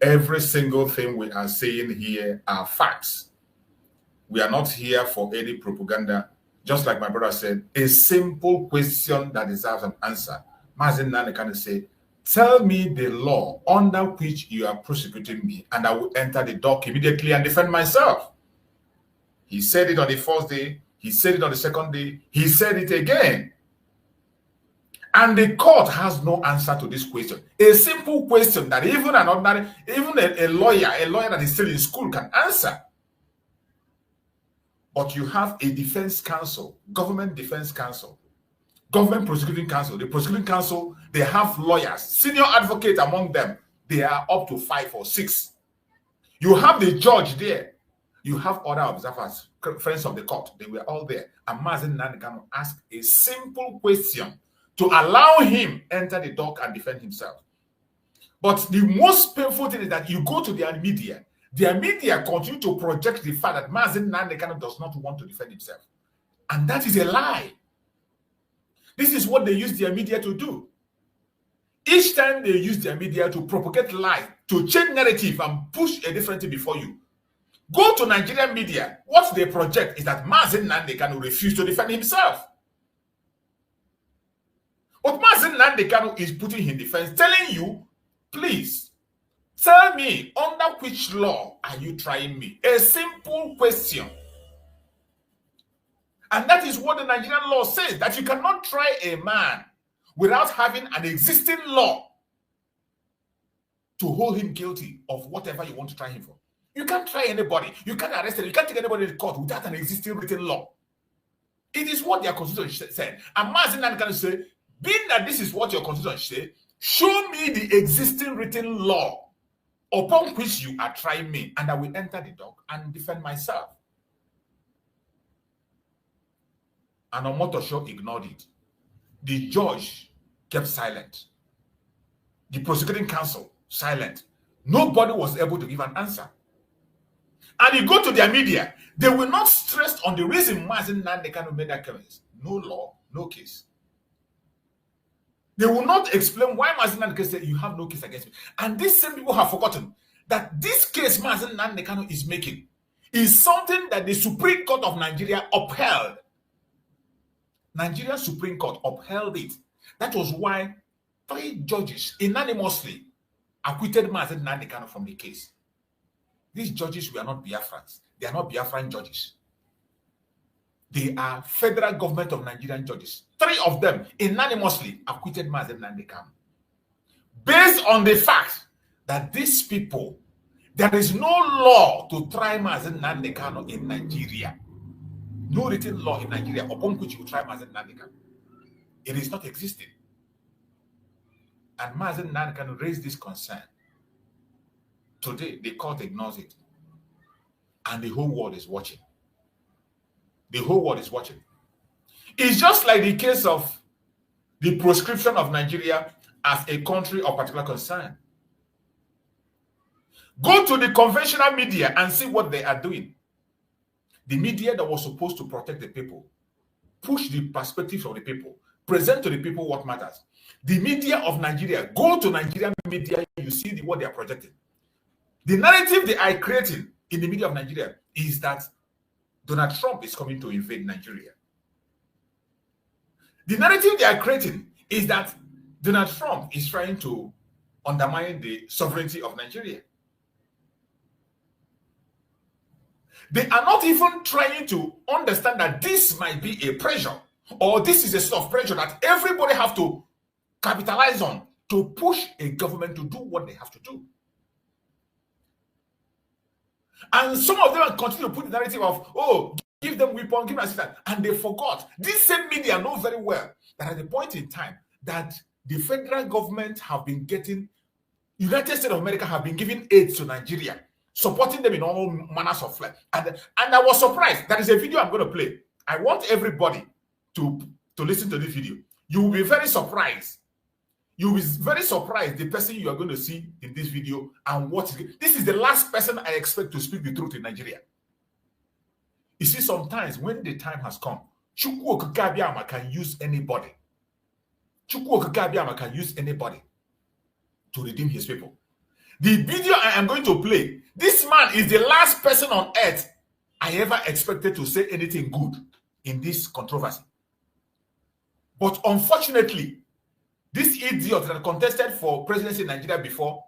Every single thing we are saying here are facts. We are not here for any propaganda. Just like my brother said, a simple question that deserves an answer. Mazi Nnamdi Kanu say, tell me the law under which you are prosecuting me, and I will enter the dock immediately and defend myself. He said it on the first day. He said it on the second day. He said it again. And the court has no answer to this question. A simple question that even an ordinary, even a lawyer that is still in school can answer. But you have a defense counsel, government defense counsel, government prosecuting counsel. The prosecuting counsel, they have lawyers, senior advocates among them. They are up to 5 or 6. You have the judge there. You have other observers, friends of the court. They were all there. And Mazi Nnamdi Kanu asked a simple question to allow him enter the dock and defend himself. But the most painful thing is that you go to their media continue to project the fact that Mazi Nnamdi Kanu does not want to defend himself. And that is a lie. This is what they use their media to do. Each time they use their media to propagate lies, to change narrative and push a different thing before you. Go to Nigerian media. What they project is that Mazi Nnamdi Kanu refused to defend himself. But Mazi Nnamdi Kanu is putting in defense, telling you, please, tell me, under which law are you trying me? A simple question. And that is what the Nigerian law says, that you cannot try a man without having an existing law to hold him guilty of whatever you want to try him for. You can't try anybody. You can't arrest him. You can't take anybody to court without an existing written law. It is what their constitution said. And Mazi Nnamdi Kanu say, being that this is what your constitution says, show me the existing written law upon which you are trying me, and I will enter the dock and defend myself. And Omotosho ignored it. The judge kept silent. The prosecuting counsel, silent. Nobody was able to give an answer. And you go to their media, they will not stress on the reason Mazi Nnamdi Kanu made that case. No law, no case. They will not explain why Mazi Nnamdi Kanu said you have no case against me. And these same people have forgotten that this case Mazi Nnamdi Kanu is making is something that the Supreme Court of Nigeria upheld. Nigerian Supreme Court upheld it. That was why 3 judges unanimously acquitted Mazi Nnamdi Kanu from the case. These judges were not Biafrans. They are not Biafran judges. They are federal government of Nigerian judges. 3 of them unanimously acquitted Mazi Nnamdi Kanu. Based on the fact that these people, there is no law to try Mazi Nnamdi Kanu in Nigeria. No written law in Nigeria upon which you try Mazi Nnamdi Kanu. It is not existing. And Mazi Nnamdi Kanu raised this concern. Today, the court ignores it. And the whole world is watching. The whole world is watching. It's just like the case of the proscription of Nigeria as a country of particular concern. Go to the conventional media and see what they are doing. The media that was supposed to protect the people, push the perspectives of the people, present to the people what matters. The media of Nigeria, go to Nigerian media, you see what they are projecting. The narrative they are creating in the media of Nigeria is that Donald Trump is coming to invade Nigeria. The narrative they are creating is that Donald Trump is trying to undermine the sovereignty of Nigeria. They are not even trying to understand that this might be a pressure, or this is a sort of pressure that everybody have to capitalize on to push a government to do what they have to do. And some of them continue to put the narrative of, oh, give them weapons, give them assistance. And they forgot. This same media know very well that at the point in time that the federal government have been getting, United States of America have been giving aid to Nigeria, supporting them in all manners of life. And I was surprised. There is a video I'm going to play. I want everybody to listen to this video. You will be very surprised. You will be very surprised the person you are going to see in this video and what is. This is the last person I expect to speak the truth in Nigeria. You see, sometimes when the time has come, Chukwu Okike Abiama can use anybody. Chukwu Okike Abiama can use anybody to redeem his people. The video I am going to play, this man is the last person on earth I ever expected to say anything good in this controversy. But unfortunately, this idiot that contested for presidency in Nigeria before,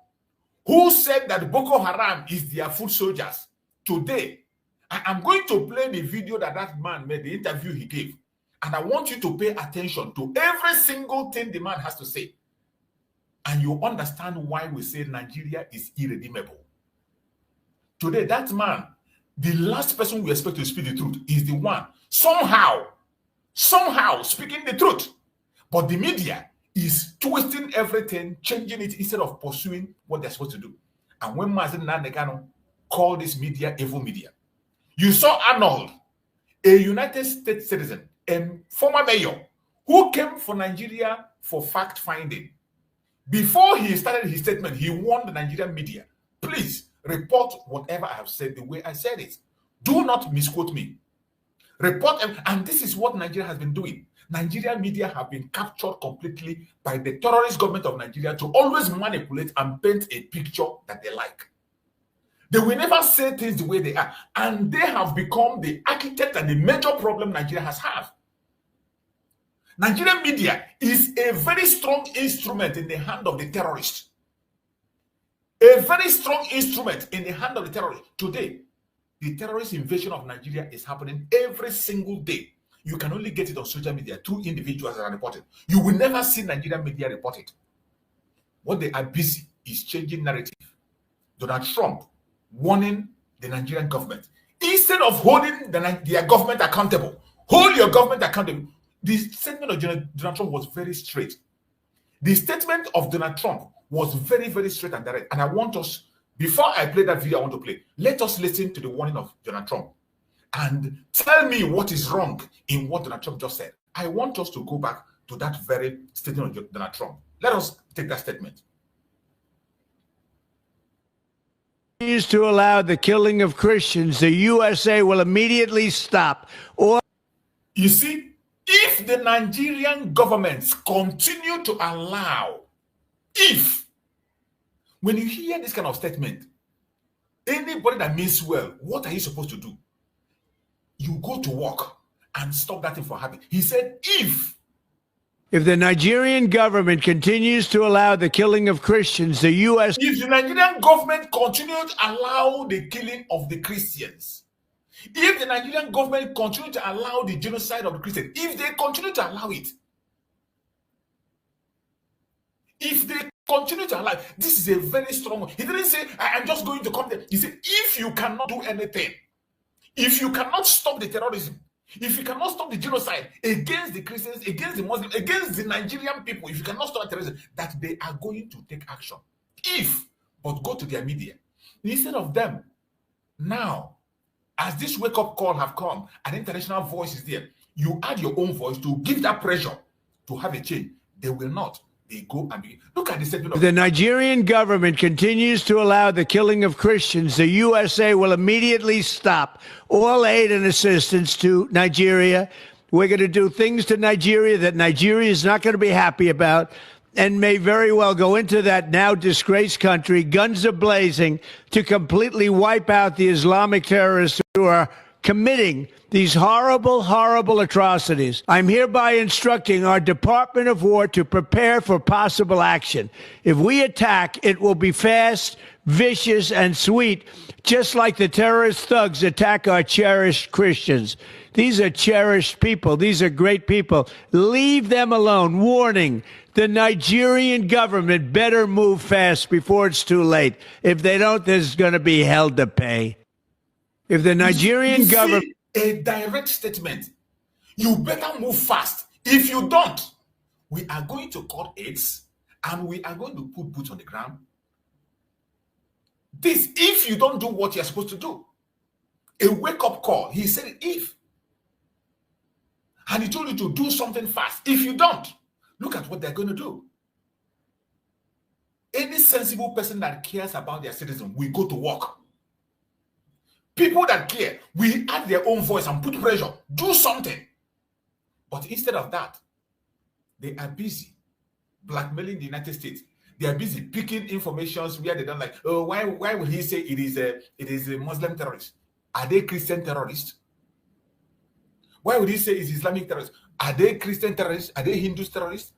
who said that Boko Haram is their foot soldiers, today, I am going to play the video that man made, the interview he gave. And I want you to pay attention to every single thing the man has to say. And you understand why we say Nigeria is irredeemable. Today, that man, the last person we expect to speak the truth, is the one somehow speaking the truth. But the media is twisting everything, changing it instead of pursuing what they're supposed to do. And when Mazi Nnamdi Kanu called this media evil media, you saw Arnold, a United States citizen, a former mayor, who came for Nigeria for fact-finding. Before he started his statement, he warned the Nigerian media, please report whatever I have said the way I said it. Do not misquote me. Report, and this is what Nigeria has been doing. Nigerian media have been captured completely by the terrorist government of Nigeria to always manipulate and paint a picture that they like. They will never say things the way they are. And they have become the architect and the major problem Nigeria has had. Nigerian media is a very strong instrument in the hand of the terrorist. A very strong instrument in the hand of the terrorist. Today, the terrorist invasion of Nigeria is happening every single day. You can only get it on social media through individuals that are reporting. You will never see Nigerian media report it. What they are busy is changing narrative. Donald Trump warning the Nigerian government. Instead of holding their government accountable, hold your government accountable. The statement of Donald Trump was very straight. The statement of Donald Trump was very, very straight and direct. And I want us, before I play that video I want to play, let us listen to the warning of Donald Trump and tell me what is wrong in what Donald Trump just said. I want us to go back to that very statement of Donald Trump. Let us take that statement.
To allow the killing of Christians, the USA will immediately stop. Or
you see, if the Nigerian governments continue to allow, when you hear this kind of statement, anybody that means well, what are you supposed to do? You go to work and stop that thing from happening. He said, if
the Nigerian government continues to allow the killing of Christians, the U.S.
If the Nigerian government continues to allow the killing of the Christians, if the Nigerian government continues to allow the genocide of the Christians, if they continue to allow it, if they continue to allow it, this is a very strong one. He didn't say, I'm just going to come there. He said, if you cannot do anything, if you cannot stop the terrorism, if you cannot stop the genocide against the Christians, against the Muslims, against the Nigerian people, if you cannot stop terrorism, that they are going to take action. But go to their media. Instead of them, now, as this wake-up call have come, an international voice is there, you add your own voice to give that pressure to have a change. They will not. They go and begin. Look at the statement of
the Nigerian government continues to allow the killing of Christians. The USA will immediately stop all aid and assistance to Nigeria. We're going to do things to Nigeria that Nigeria is not going to be happy about and may very well go into that now disgraced country, guns are blazing, to completely wipe out the Islamic terrorists who are committing these horrible, horrible atrocities. I'm hereby instructing our Department of War to prepare for possible action. If we attack, it will be fast, vicious, and sweet, just like the terrorist thugs attack our cherished Christians. These are cherished people. These are great people. Leave them alone. Warning, the Nigerian government better move fast before it's too late. If they don't, there's going to be hell to pay. If the Nigerian government...
A direct statement. You better move fast. If you don't, we are going to cut heads and we are going to put boots on the ground. This, if you don't do what you're supposed to do. A wake-up call. He said if. And he told you to do something fast. If you don't, look at what they're going to do. Any sensible person that cares about their citizens will go to work. People that care will add their own voice and put pressure. Do something. But instead of that, they are busy blackmailing the United States. They are busy picking informations where they don't like. Oh, why would he say it is a Muslim terrorist? Are they Christian terrorists? Why would he say it's Islamic terrorists? Are they Christian terrorists? Are they Hindu terrorists?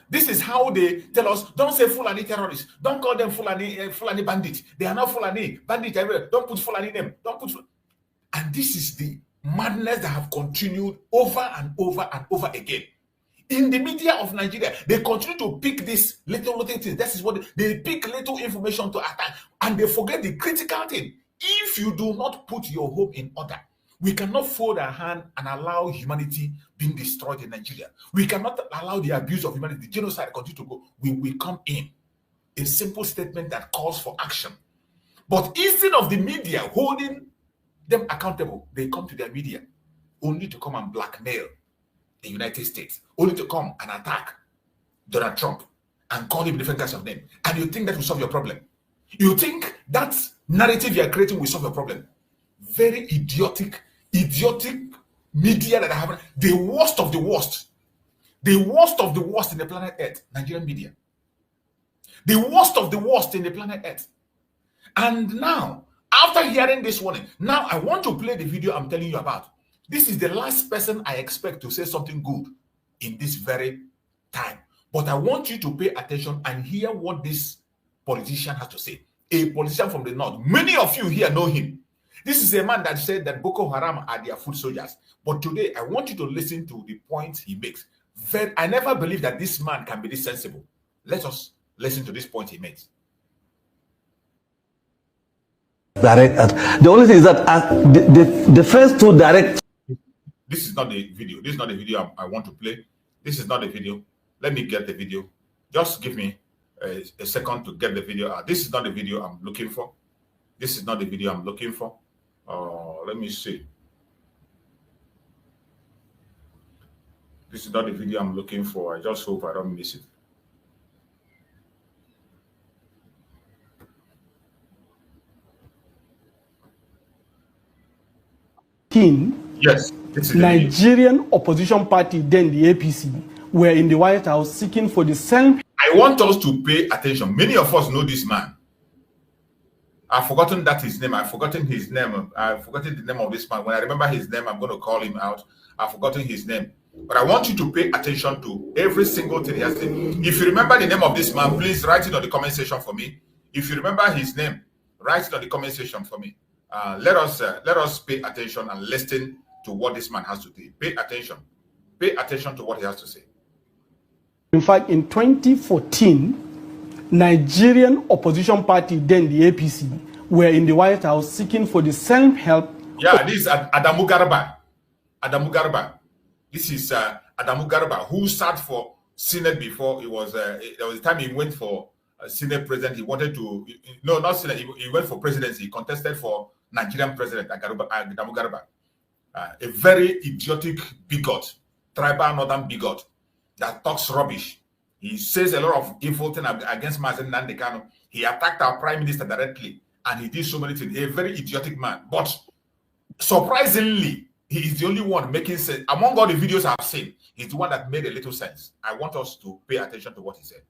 This is how they tell us, don't say Fulani terrorists. Don't call them Fulani bandits. They are not Fulani. Bandits everywhere. Don't put Fulani name. Don't put... And this is the madness that have continued over and over and over again. In the media of Nigeria, they continue to pick these little things. This is what they pick little information to attack. And they forget the critical thing. If you do not put your hope in order, we cannot fold our hand and allow humanity being destroyed in Nigeria. We cannot allow the abuse of humanity, the genocide continue to go. We will come in. A simple statement that calls for action. But instead of the media holding them accountable, they come to their media only to come and blackmail the United States, only to come and attack Donald Trump and call him different kinds of names. And you think that will solve your problem? You think that narrative you are creating will solve your problem? Very idiotic media that have the worst of the worst in the planet Earth, Nigerian media. The worst of the worst in the planet Earth. And now, after hearing this warning, now I want to play the video I'm telling you about. This is the last person I expect to say something good in this very time. But I want you to pay attention and hear what this politician has to say. A politician from the north. Many of you here know him. This is a man that said that Boko Haram are their foot soldiers. But today, I want you to listen to the points he makes. I never believed that this man can be this sensible. Let us listen to this point he makes.
The only thing is that the first two direct...
This is not the video. This is not the video I want to play. This is not the video. Let me get the video. Just give me a second to get the video out. This is not the video I'm looking for. This is not the video I'm looking for. Let me see. This is not the video I'm looking for. I just hope I don't miss it. Yes.
Nigerian opposition party, then the APC, were in the White House seeking for the same...
I want us to pay attention. Many of us know this man. I've forgotten that his name. I've forgotten his name. I've forgotten the name of this man. When I remember his name, I'm going to call him out. I've forgotten his name. But I want you to pay attention to every single thing he has said. If you remember the name of this man, please write it on the comment section for me. If you remember his name, write it on the comment section for me. Let us pay attention and listen to what this man has to say. Pay attention. Pay attention to what he has to say.
In fact, in 2014, Nigerian opposition party, then the APC, were in the White House seeking for the self-help.
Yeah, this is Adamu Garba. Adamu Garba. This is Adamu Garba, who sat for Senate before. It was there was a time he went for Senate president. He wanted to, no, not Senate. He went for presidency. He contested for Nigerian president, Adamu Garba. A very idiotic bigot, tribal northern bigot that talks rubbish. He says a lot of evil things against Mazi Nnamdi Kanu. He attacked our prime minister directly, and he did so many things. A very idiotic man. But surprisingly, he is the only one making sense. Among all the videos I've seen, he's the one that made a little sense. I want us to pay attention to what he said.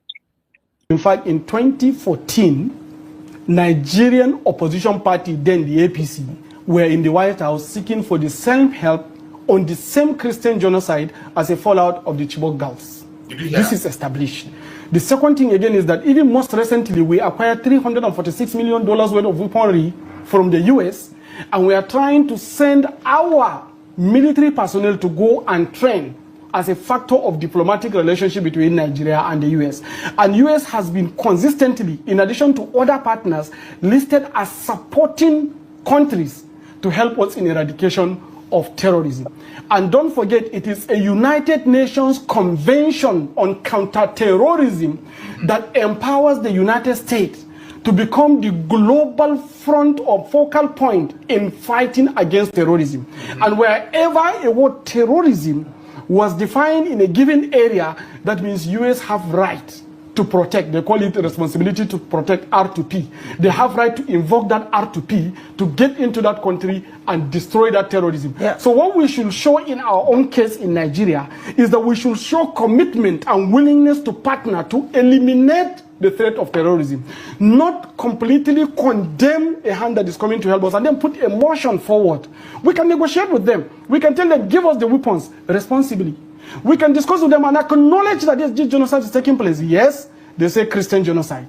In fact, in 2014, Nigerian opposition party, then the APC, were in the White House seeking for the self-help on the same Christian genocide as a fallout of the Chibok girls. This is established. The second thing again is that even most recently, we acquired $346 million worth of weaponry from the US, and we are trying to send our military personnel to go and train as a factor of diplomatic relationship between Nigeria and the US. And US has been consistently, in addition to other partners, listed as supporting countries to help us in eradication of terrorism. And don't forget, it is a United Nations Convention on Counterterrorism that empowers the United States to become the global front or focal point in fighting against terrorism. And wherever a word terrorism was defined in a given area, that means US have right to protect. They call it a responsibility to protect R2P. They have right to invoke that R2P to get into that country and destroy that terrorism. Yeah. So what we should show in our own case in Nigeria is that we should show commitment and willingness to partner to eliminate the threat of terrorism, not completely condemn a hand that is coming to help us and then put a motion forward. We can negotiate with them. We can tell them, give us the weapons responsibly. We can discuss with them and acknowledge that this genocide is taking place. Yes, they say Christian genocide.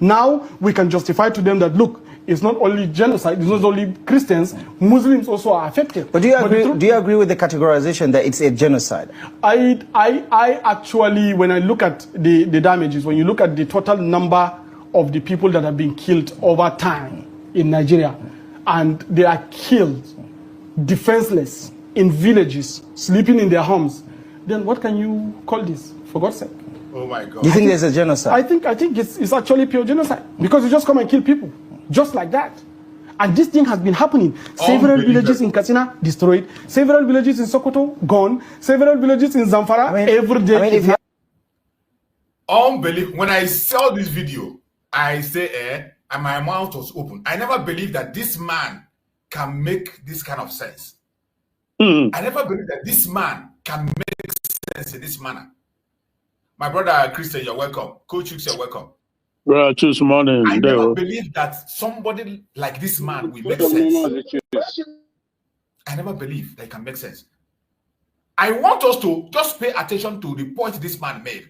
Now we can justify to them that, look, it's not only genocide, it's not only Christians, Muslims also are affected.
But do you agree with the categorization that it's a genocide?
I actually, when I look at the damages, when you look at the total number of the people that have been killed over time in Nigeria, and they are killed defenseless in villages, sleeping in their homes, then what can you call this, for God's sake?
Oh my God.
Do you think there's a genocide?
I think it's actually pure genocide, because you just come and kill people, just like that. And this thing has been happening. Several villages in Katsina destroyed, several villages in Sokoto gone, several villages in Zamfara every day.
Unbelievable. When I saw this video, I say, and my mouth was open. I never believed that this man can make this kind of sense. I never believed that this man can make sense in this manner. My brother Christian, you're welcome. Coach Hughes, you're welcome.
Right, this morning.
I never believed that somebody like this man will make sense. I never believed that it can make sense. I want us to just pay attention to the point this man made.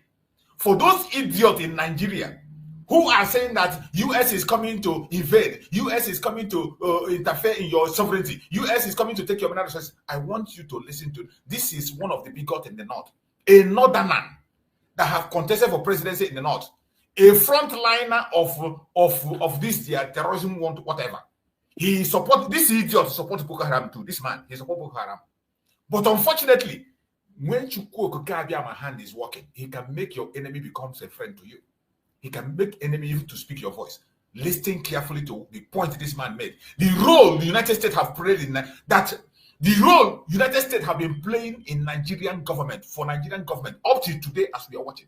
For those idiots in Nigeria who are saying that US is coming to invade, US is coming to interfere in your sovereignty, US is coming to take your mineral resources, I want you to listen to, this is one of the bigots in the north, a northerner that have contested for presidency in the north, a frontliner of this terrorism, whatever. He support this idiot, support Boko Haram too. This man, he support Boko Haram. But unfortunately, when Chukwu Okokabiyama hand is working, he can make your enemy becomes a friend to you. He can make enemy even to speak your voice. Listen carefully to the point this man made. The role the United States have played in that. The role United States have been playing in Nigerian government, for Nigerian government, up to today as we are watching.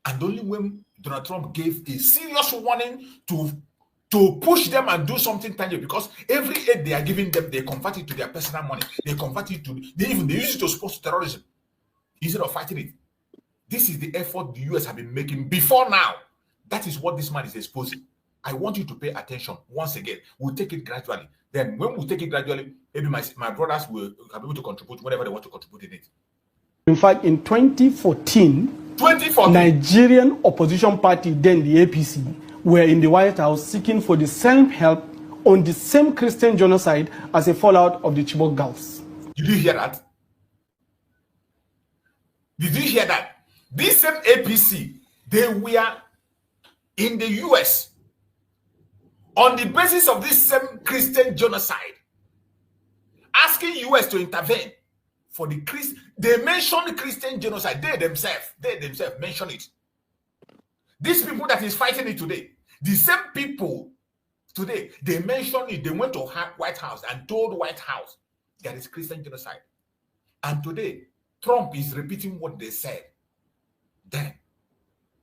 And only when Donald Trump gave a serious warning to push them and do something tangible, because every aid they are giving them, they convert it to their personal money. They convert it to, they use it to support terrorism instead of fighting it. This is the effort the US have been making before now. That is what this man is exposing. I want you to pay attention once again. We'll take it gradually. Then when we take it gradually, maybe my brothers will be able to contribute whenever they want to contribute in it.
In fact, in 2014, Nigerian opposition party, then the APC, were in the White House seeking for the same help on the same Christian genocide as a fallout of the Chibok girls.
Did you hear that? Did you hear that? This same APC, they were in the US on the basis of this same Christian genocide, asking US to intervene for the Christ. They mentioned Christian genocide. They themselves mention it. These people that is fighting it today, the same people today, they mentioned it. They went to White House and told White House there is Christian genocide. And today, Trump is repeating what they said then.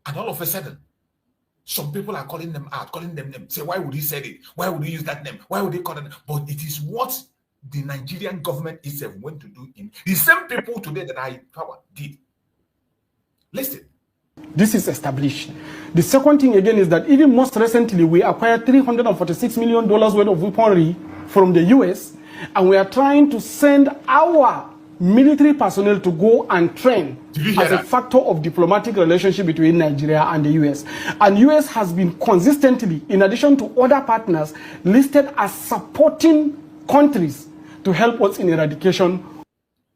And all of a sudden, some people are calling them out, calling them names. Say, why would he say it? Why would he use that name? Why would he call it? But it is what the Nigerian government itself went to do. In the same people today that are in power did. Listen.
This is established. The second thing again is that even most recently, we acquired $346 million worth of weaponry from the US, and we are trying to send our military personnel to go and train as a factor of diplomatic relationship between Nigeria and the US. And US has been consistently, in addition to other partners, listed as supporting countries to help us in eradication.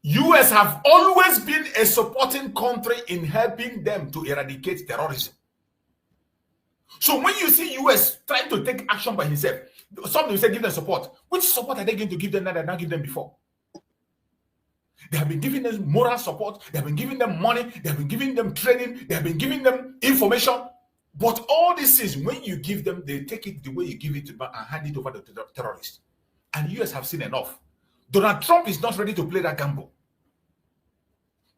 US have always been a supporting country in helping them to eradicate terrorism. So when you see US trying to take action by himself, some will say give them support. Which support are they going to give them that they not give them before? They have been giving them moral support. They have been giving them money. They have been giving them training. They have been giving them information. But all this is when you give them, they take it the way you give it and hand it over to the terrorists. And US have seen enough. Donald Trump is not ready to play that gamble.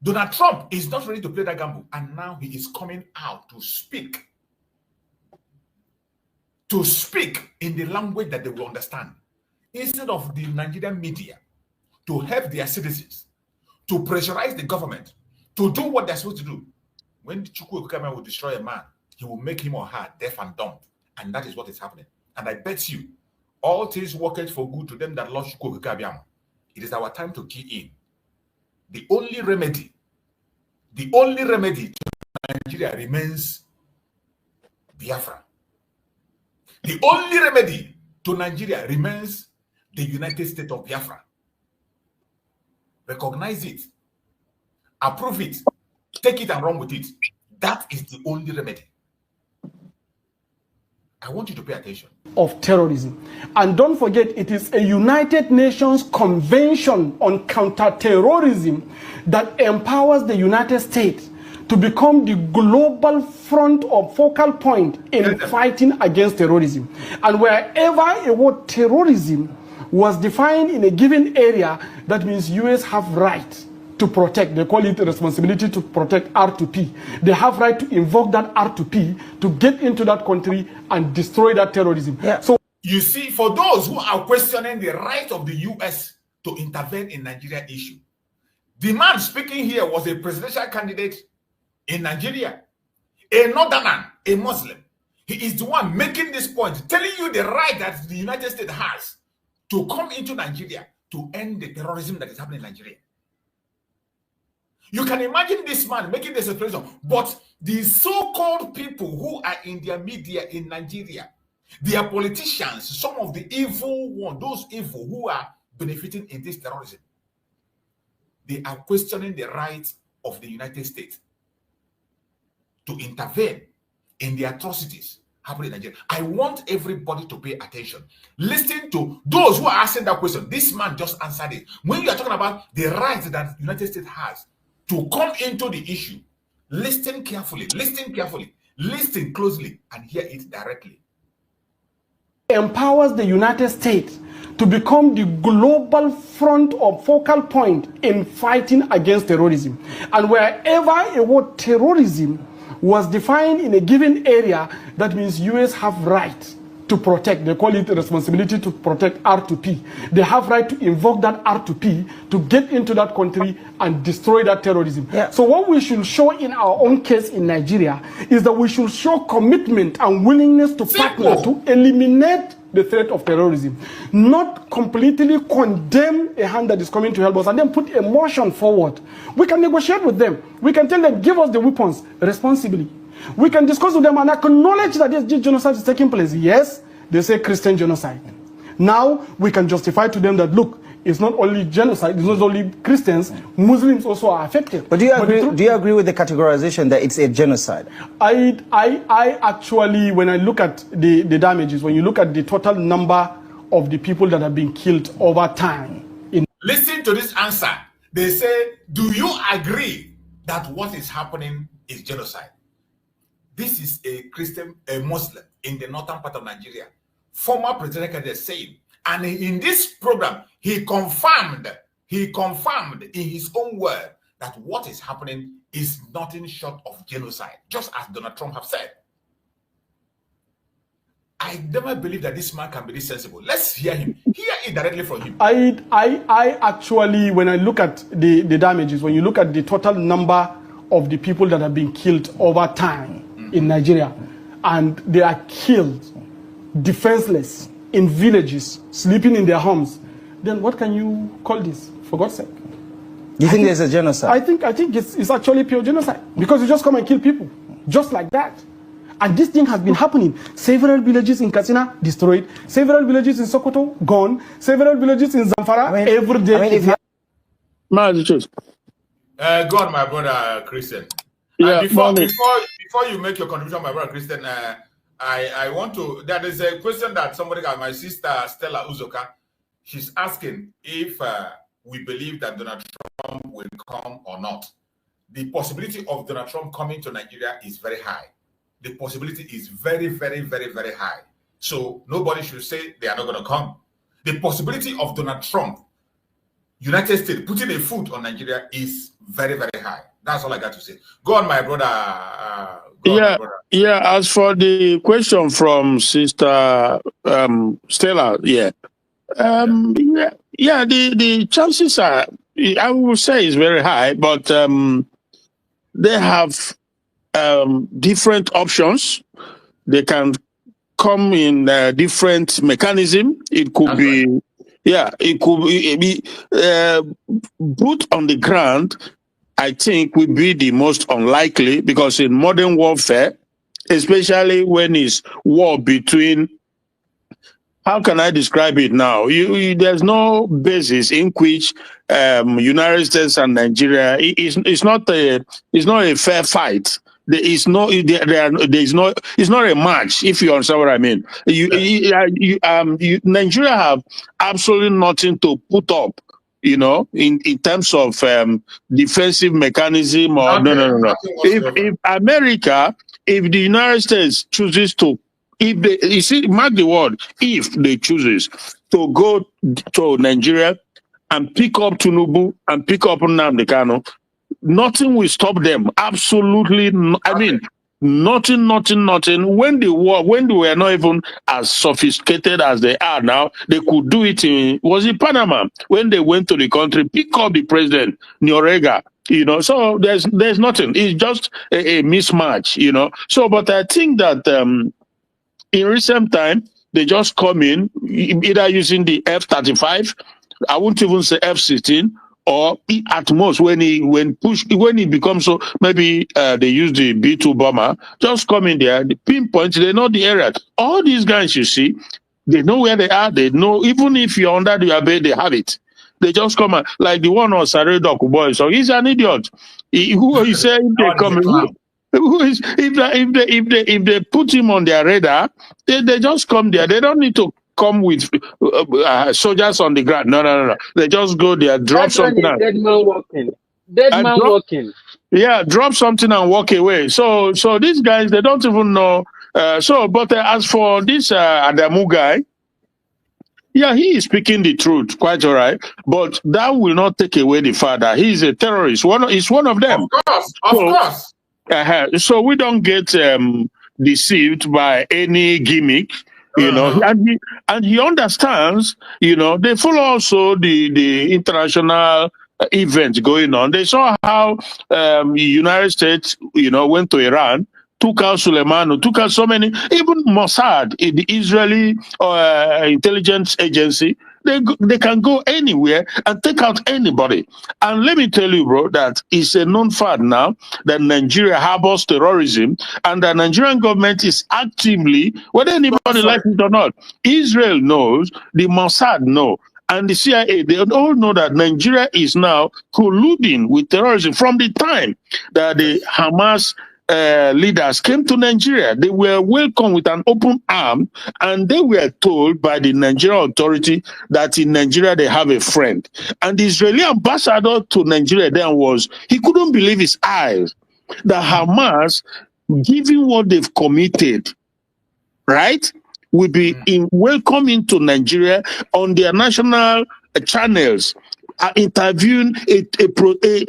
Donald Trump is not ready to play that gamble. And now he is coming out to speak. To speak in the language that they will understand. Instead of the Nigerian media to help their citizens, to pressurize the government, to do what they're supposed to do. When Chukwu Okama will destroy a man, he will make him or her deaf and dumb. And that is what is happening. And I bet you, all things work for good to them that love Chukwu Okama. It is our time to key in. The only remedy to Nigeria remains Biafra. The only remedy to Nigeria remains the United States of Biafra. Recognize it, approve it, take it and run with it. That is the only remedy. I want you to pay attention.
Of terrorism. And don't forget, it is a United Nations Convention on Counterterrorism that empowers the United States to become the global front or focal point in fighting against terrorism. And wherever a word terrorism was defined in a given area, that means US have right to protect. They call it a responsibility to protect R2P. They have right to invoke that R2P to get into that country and destroy that terrorism.
Yeah.
So
you see, for those who are questioning the right of the US to intervene in Nigeria issue, the man speaking here was a presidential candidate in Nigeria, a northerner, a Muslim. He is the one making this point, telling you the right that the United States has to come into Nigeria to end the terrorism that is happening in Nigeria. You can imagine this man making this expression, but the so-called people who are in their media in Nigeria, their politicians, some of the evil ones, those evil who are benefiting in this terrorism, they are questioning the right of the United States to intervene in the atrocities happening in Nigeria. I want everybody to pay attention. Listen to those who are asking that question. This man just answered it. When you are talking about the rights that the United States has to come into the issue, listen carefully, listen closely, and hear it directly.
empowers the United States to become the global front or focal point in fighting against terrorism. And wherever a word terrorism was defined in a given area, that means US have right to protect. They call it a responsibility to protect R2P. They have right to invoke that R2P to get into that country and destroy that terrorism.
Yeah.
So what we should show in our own case in Nigeria is that we should show commitment and willingness to partner to eliminate the threat of terrorism, not completely condemn a hand that is coming to help us and then put a motion forward. We can negotiate with them. We can tell them, give us the weapons responsibly. We can discuss with them and acknowledge that this genocide is taking place. Yes, they say Christian genocide. Now we can justify to them that, look, it's not only genocide, it's not only Christians, Muslims also are affected.
But do you agree with the categorization that it's a genocide?
I actually, when I look at the damages, when you look at the total number of the people that have been killed over time.
Listen to this answer. They say, do you agree that what is happening is genocide? This is a Christian, a Muslim in the northern part of Nigeria, former president candidate saying, and in this program, he confirmed in his own word that what is happening is nothing short of genocide, just as Donald Trump have said. I never believe that this man can be this sensible. Let's hear him. Hear it directly from him.
I actually, when I look at the damages, when you look at the total number of the people that have been killed over time in Nigeria, and they are killed defenseless in villages, sleeping in their homes, then what can you call this, for God's sake?
You think there's a genocide?
I think it's actually pure genocide, because you just come and kill people, just like that. And this thing has been happening. Several villages in Katsina destroyed, several villages in Sokoto gone, several villages in Zamfara every day.
Go on, my brother Christian.
Yeah,
before you make your contribution, my brother Christian, I want to, there is a question that somebody got, my sister Stella Uzoka, she's asking if we believe that Donald Trump will come or not. The possibility of Donald Trump coming to Nigeria is very high. The possibility is very, very, very, very high. So nobody should say they are not going to come. The possibility of Donald Trump, United States, putting a foot on Nigeria is very, very high. That's all I got to say. Go on, my brother.
Yeah. As for the question from Sister Stella, the chances are, I will say, is very high, but they have different options. They can come in different mechanism. It could be, it could be boot on the ground. I think would be the most unlikely, because in modern warfare, especially when it's war between, how can I describe it now? There's no basis in which United States and Nigeria, it's not a fair fight. It's not a match, if you understand what I mean. Nigeria have absolutely nothing to put up, in terms of defensive mechanism or no. If America, if the United States chooses to, mark the word, if they chooses to go to Nigeria and pick up Tinubu and pick up Nnamdi Kanu, nothing will stop them. Absolutely, nothing. When they were not even as sophisticated as they are now, they could do it in Panama, when they went to the country, pick up the president, Noriega. So there's nothing. It's just a mismatch. So, but I think that in recent time, they just come in either using the F-35, I wouldn't even say F-16, or at most when he becomes so, maybe they use the B-2 bomber, just come in there, the pinpoint, they know the area. All these guys you see, they know where they are, they know, even if you're under the bed, they have it. They just come out, like the one on Saturday boy. So he's an idiot. He said they come. If they put him on their radar, they just come there. They don't need to come with soldiers on the ground. No. They just go there, drop something.
Dead man walking. Walking.
Yeah, drop something and walk away. So these guys, they don't even know. But as for this Adamu guy, yeah, he is speaking the truth, quite all right. But that will not take away the fact that he is a terrorist. He's one of them.
Of course.
So we don't get deceived by any gimmick, and he understands, they follow also the international events going on. They saw how the United States, went to Iran, took out Soleimani, took out so many, even Mossad, the Israeli intelligence agency. They can go anywhere and take out anybody. And let me tell you, bro, that it's a known fact now that Nigeria harbors terrorism, and the Nigerian government is actively, whether anybody likes it or not, Israel knows, the Mossad know, and the CIA, they all know that Nigeria is now colluding with terrorism from the time that the Hamas leaders came to Nigeria. They were welcomed with an open arm, and they were told by the Nigerian authority that in Nigeria they have a friend. And the Israeli ambassador to Nigeria then he couldn't believe his eyes that Hamas, given what they've committed, right, will be welcome into Nigeria on their national channels, interviewing a